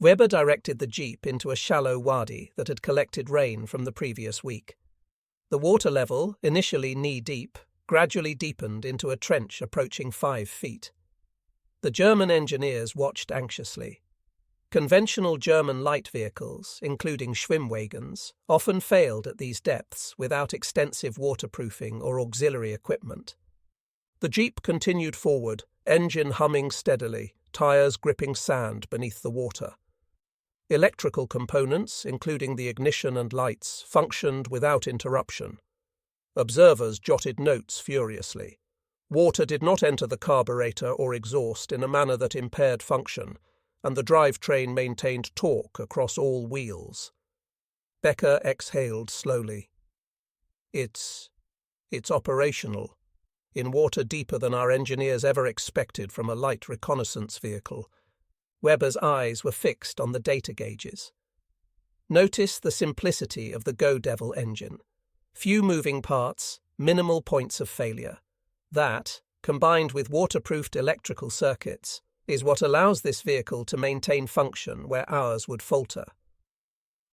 Weber directed the Jeep into a shallow wadi that had collected rain from the previous week. The water level, initially knee-deep, gradually deepened into a trench approaching 5 feet. The German engineers watched anxiously. Conventional German light vehicles, including Schwimmwagens, often failed at these depths without extensive waterproofing or auxiliary equipment. The Jeep continued forward, engine humming steadily, tyres gripping sand beneath the water. Electrical components, including the ignition and lights, functioned without interruption. Observers jotted notes furiously. Water did not enter the carburetor or exhaust in a manner that impaired function, and the drivetrain maintained torque across all wheels. Becker exhaled slowly. It's operational, in water deeper than our engineers ever expected from a light reconnaissance vehicle. Weber's eyes were fixed on the data gauges. Notice the simplicity of the Go Devil engine. Few moving parts, minimal points of failure. That, combined with waterproofed electrical circuits, is what allows this vehicle to maintain function where ours would falter.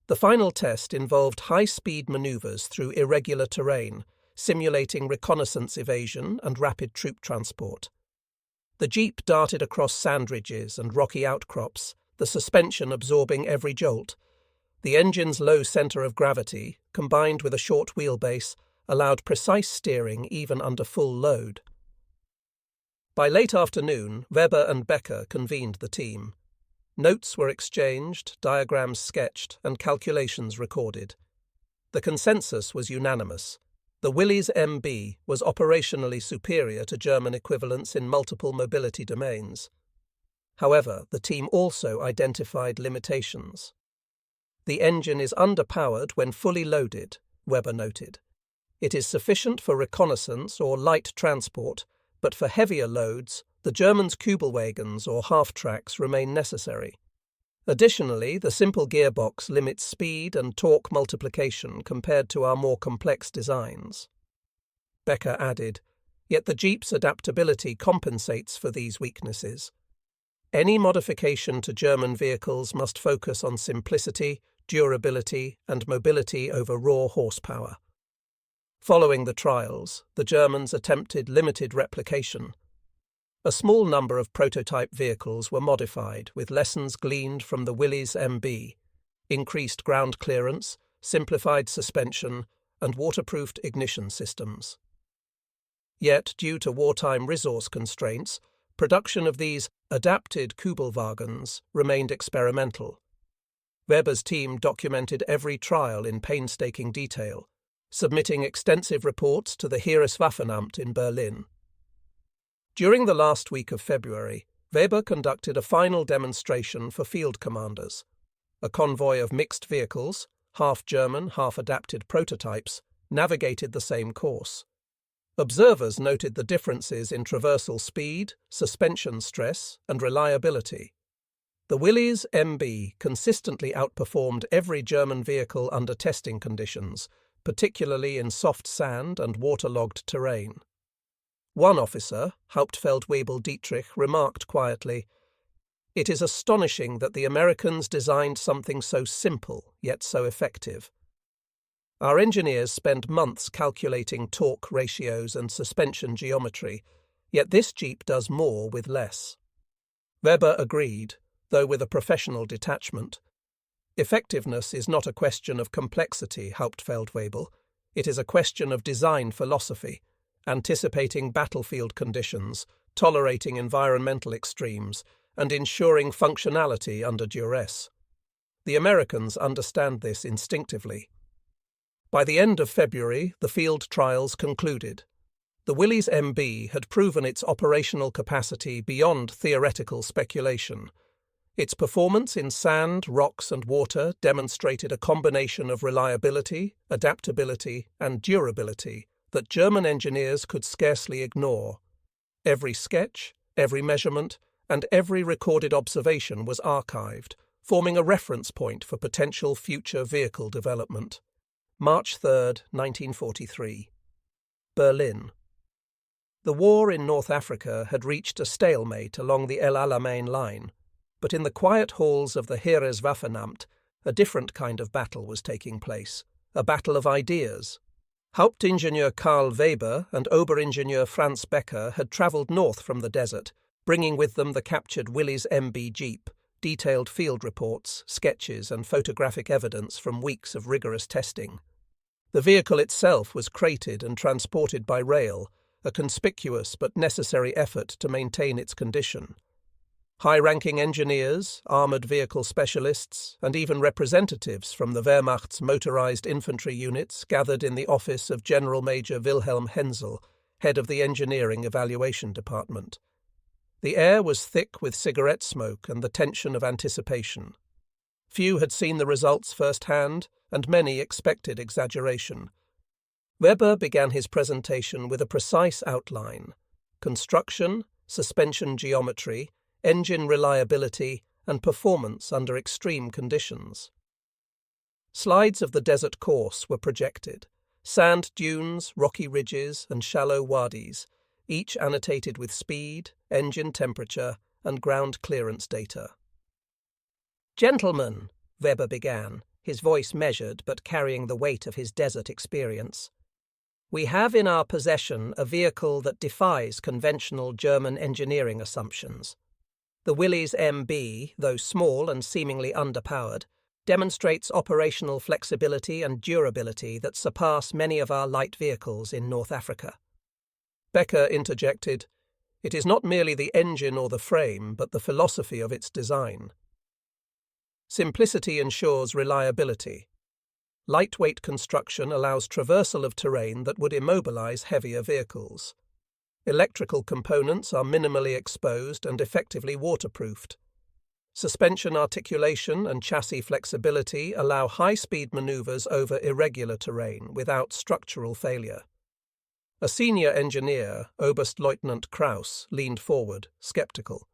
The final test involved high-speed maneuvers through irregular terrain, simulating reconnaissance evasion and rapid troop transport. The Jeep darted across sand ridges and rocky outcrops, the suspension absorbing every jolt. The engine's low centre of gravity, combined with a short wheelbase, allowed precise steering even under full load. By late afternoon, Weber and Becker convened the team. Notes were exchanged, diagrams sketched, and calculations recorded. The consensus was unanimous. The Willys MB was operationally superior to German equivalents in multiple mobility domains. However, the team also identified limitations. The engine is underpowered when fully loaded, Weber noted. It is sufficient for reconnaissance or light transport, but for heavier loads, the Germans' Kübelwagens or half-tracks remain necessary. Additionally, the simple gearbox limits speed and torque multiplication compared to our more complex designs. Becker added, yet the Jeep's adaptability compensates for these weaknesses. Any modification to German vehicles must focus on simplicity, durability, and mobility over raw horsepower. Following the trials, the Germans attempted limited replication. A small number of prototype vehicles were modified with lessons gleaned from the Willys MB, increased ground clearance, simplified suspension, and waterproofed ignition systems. Yet, due to wartime resource constraints, production of these adapted Kübelwagens remained experimental. Weber's team documented every trial in painstaking detail, submitting extensive reports to the Heereswaffenamt in Berlin. During the last week of February, Weber conducted a final demonstration for field commanders. A convoy of mixed vehicles, half German, half adapted prototypes, navigated the same course. Observers noted the differences in traversal speed, suspension stress, and reliability. The Willys MB consistently outperformed every German vehicle under testing conditions, particularly in soft sand and waterlogged terrain. One officer, Hauptfeldwebel Dietrich, remarked quietly, "It is astonishing that the Americans designed something so simple, yet so effective." Our engineers spent months calculating torque ratios and suspension geometry, yet this Jeep does more with less. Weber agreed, though with a professional detachment. Effectiveness is not a question of complexity, Hauptfeldwebel. It is a question of design philosophy, anticipating battlefield conditions, tolerating environmental extremes, and ensuring functionality under duress. The Americans understand this instinctively. By the end of February, the field trials concluded. The Willys MB had proven its operational capacity beyond theoretical speculation. Its performance in sand, rocks and water demonstrated a combination of reliability, adaptability and durability that German engineers could scarcely ignore. Every sketch, every measurement, and every recorded observation was archived, forming a reference point for potential future vehicle development. March 3, 1943. Berlin. The war in North Africa had reached a stalemate along the Alamein line, but in the quiet halls of the Heereswaffenamt, a different kind of battle was taking place, a battle of ideas. Hauptingenieur Karl Weber and Oberingenieur Franz Becker had travelled north from the desert, bringing with them the captured Willys MB Jeep, detailed field reports, sketches and photographic evidence from weeks of rigorous testing. The vehicle itself was crated and transported by rail, a conspicuous but necessary effort to maintain its condition. High-ranking engineers, armoured vehicle specialists, and even representatives from the Wehrmacht's motorised infantry units gathered in the office of General Major Wilhelm Hensel, head of the Engineering Evaluation Department. The air was thick with cigarette smoke and the tension of anticipation. Few had seen the results firsthand, and many expected exaggeration. Weber began his presentation with a precise outline: construction, suspension geometry, engine reliability, and performance under extreme conditions. Slides of the desert course were projected: sand dunes, rocky ridges, and shallow wadis, each annotated with speed, engine temperature, and ground clearance data. "Gentlemen," Weber began, his voice measured but carrying the weight of his desert experience, "we have in our possession a vehicle that defies conventional German engineering assumptions. The Willys MB, though small and seemingly underpowered, demonstrates operational flexibility and durability that surpass many of our light vehicles in North Africa." Becker interjected, "It is not merely the engine or the frame, but the philosophy of its design. Simplicity ensures reliability. Lightweight construction allows traversal of terrain that would immobilize heavier vehicles. Electrical components are minimally exposed and effectively waterproofed. Suspension articulation and chassis flexibility allow high-speed maneuvers over irregular terrain without structural failure." A senior engineer, Oberstleutnant Kraus, leaned forward, skeptical.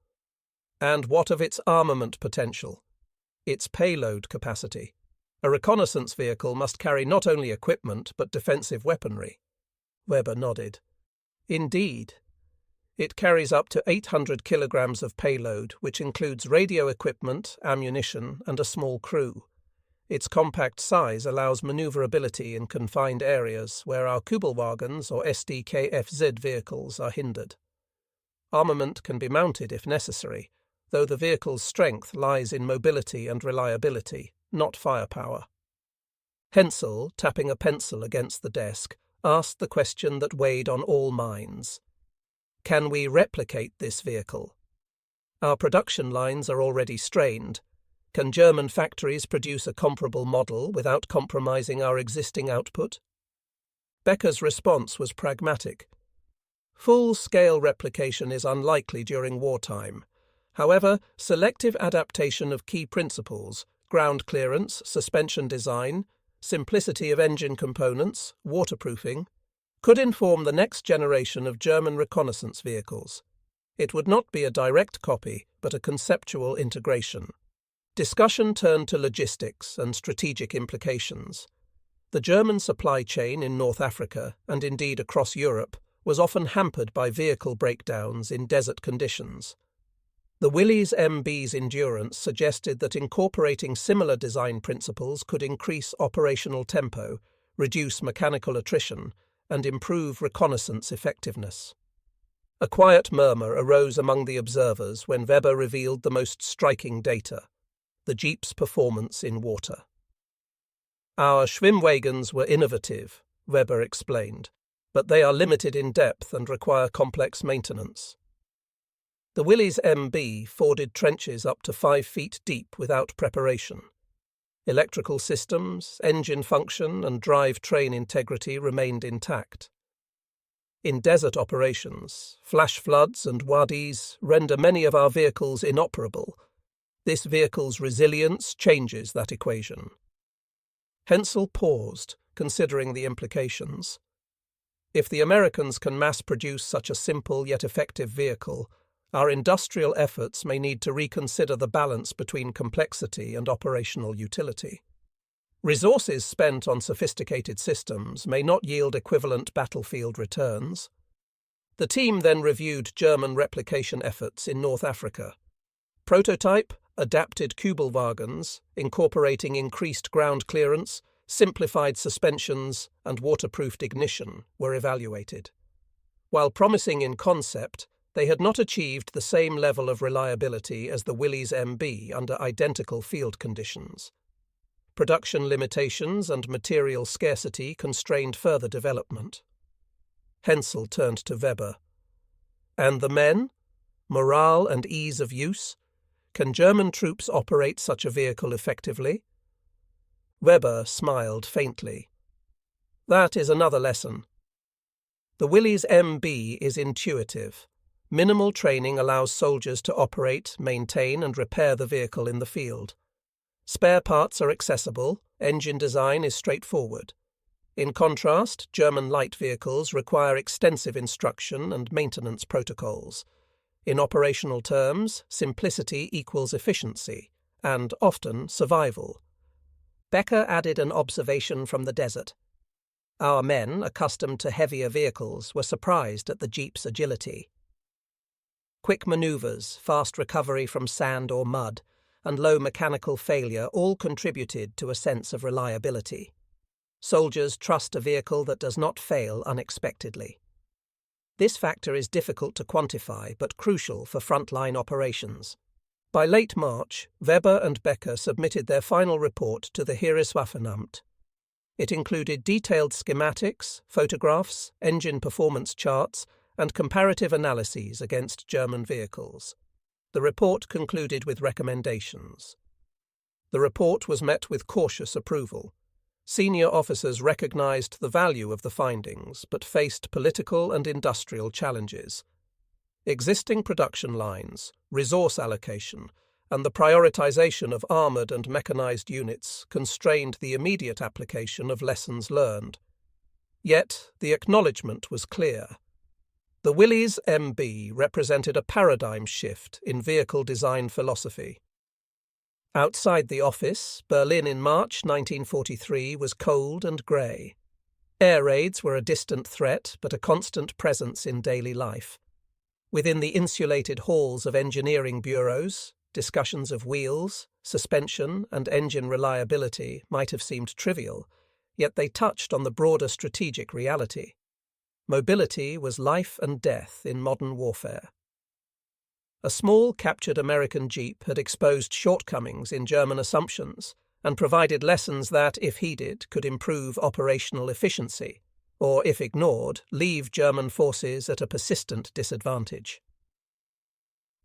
"And what of its armament potential? Its payload capacity? A reconnaissance vehicle must carry not only equipment but defensive weaponry." Weber nodded. "Indeed. It carries up to 800 kilograms of payload, which includes radio equipment, ammunition, and a small crew. Its compact size allows maneuverability in confined areas where our Kübelwagens or SDKFZ vehicles are hindered. Armament can be mounted if necessary, though the vehicle's strength lies in mobility and reliability, not firepower." Hensel, tapping a pencil against the desk, asked the question that weighed on all minds. "Can we replicate this vehicle? Our production lines are already strained. Can German factories produce a comparable model without compromising our existing output?" Becker's response was pragmatic. "Full-scale replication is unlikely during wartime. However, selective adaptation of key principles, ground clearance, suspension design, simplicity of engine components, waterproofing, could inform the next generation of German reconnaissance vehicles. It would not be a direct copy, but a conceptual integration." Discussion turned to logistics and strategic implications. The German supply chain in North Africa, and indeed across Europe, was often hampered by vehicle breakdowns in desert conditions. The Willys MB's endurance suggested that incorporating similar design principles could increase operational tempo, reduce mechanical attrition, and improve reconnaissance effectiveness. A quiet murmur arose among the observers when Weber revealed the most striking data: the Jeep's performance in water. "Our Schwimmwagens were innovative," Weber explained, "but they are limited in depth and require complex maintenance. The Willys MB forded trenches up to 5 feet deep without preparation. Electrical systems, engine function, and drive train integrity remained intact. In desert operations, flash floods and wadis render many of our vehicles inoperable. This vehicle's resilience changes that equation. Hensel paused, considering the implications. If the Americans can mass-produce such a simple yet effective vehicle, our industrial efforts may need to reconsider the balance between complexity and operational utility. Resources spent on sophisticated systems may not yield equivalent battlefield returns. The team then reviewed German replication efforts in North Africa. Prototype, adapted Kübelwagens, incorporating increased ground clearance, simplified suspensions, and waterproofed ignition, were evaluated. While promising in concept, they had not achieved the same level of reliability as the Willys MB under identical field conditions. Production limitations and material scarcity constrained further development. Hensel turned to Weber. And the men? Morale and ease of use? Can German troops operate such a vehicle effectively? Weber smiled faintly. That is another lesson. The Willys MB is intuitive. Minimal training allows soldiers to operate, maintain, and repair the vehicle in the field. Spare parts are accessible, engine design is straightforward. In contrast, German light vehicles require extensive instruction and maintenance protocols. In operational terms, simplicity equals efficiency, and often survival. Becker added an observation from the desert. Our men, accustomed to heavier vehicles, were surprised at the Jeep's agility. Quick maneuvers, fast recovery from sand or mud, and low mechanical failure all contributed to a sense of reliability. Soldiers trust a vehicle that does not fail unexpectedly. This factor is difficult to quantify but crucial for frontline operations. By late March, Weber and Becker submitted their final report to the Heereswaffenamt. It included detailed schematics, photographs, engine performance charts, and comparative analyses against German vehicles. The report concluded with recommendations. The report was met with cautious approval. Senior officers recognized the value of the findings, but faced political and industrial challenges. Existing production lines, resource allocation, and the prioritization of armored and mechanized units constrained the immediate application of lessons learned. Yet the acknowledgement was clear. The Willys MB represented a paradigm shift in vehicle design philosophy. Outside the office, Berlin in March 1943 was cold and grey. Air raids were a distant threat, but a constant presence in daily life. Within the insulated halls of engineering bureaus, discussions of wheels, suspension, and engine reliability might have seemed trivial, yet they touched on the broader strategic reality. Mobility was life and death in modern warfare. A small, captured American Jeep had exposed shortcomings in German assumptions and provided lessons that, if heeded, could improve operational efficiency, or, if ignored, leave German forces at a persistent disadvantage.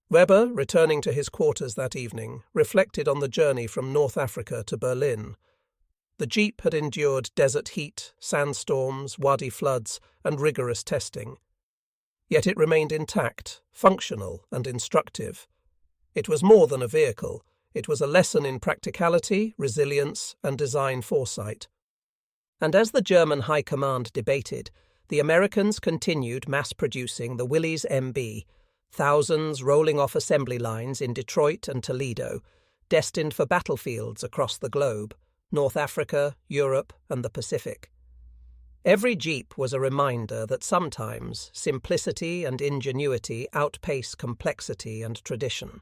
Weber, returning to his quarters that evening, reflected on the journey from North Africa to Berlin. The Jeep had endured desert heat, sandstorms, wadi floods, and rigorous testing. Yet it remained intact, functional, and instructive. It was more than a vehicle. It was a lesson in practicality, resilience, and design foresight. And as the German High Command debated, the Americans continued mass-producing the Willys MB, thousands rolling off assembly lines in Detroit and Toledo, destined for battlefields across the globe, North Africa, Europe, and the Pacific. Every Jeep was a reminder that sometimes simplicity and ingenuity outpace complexity and tradition.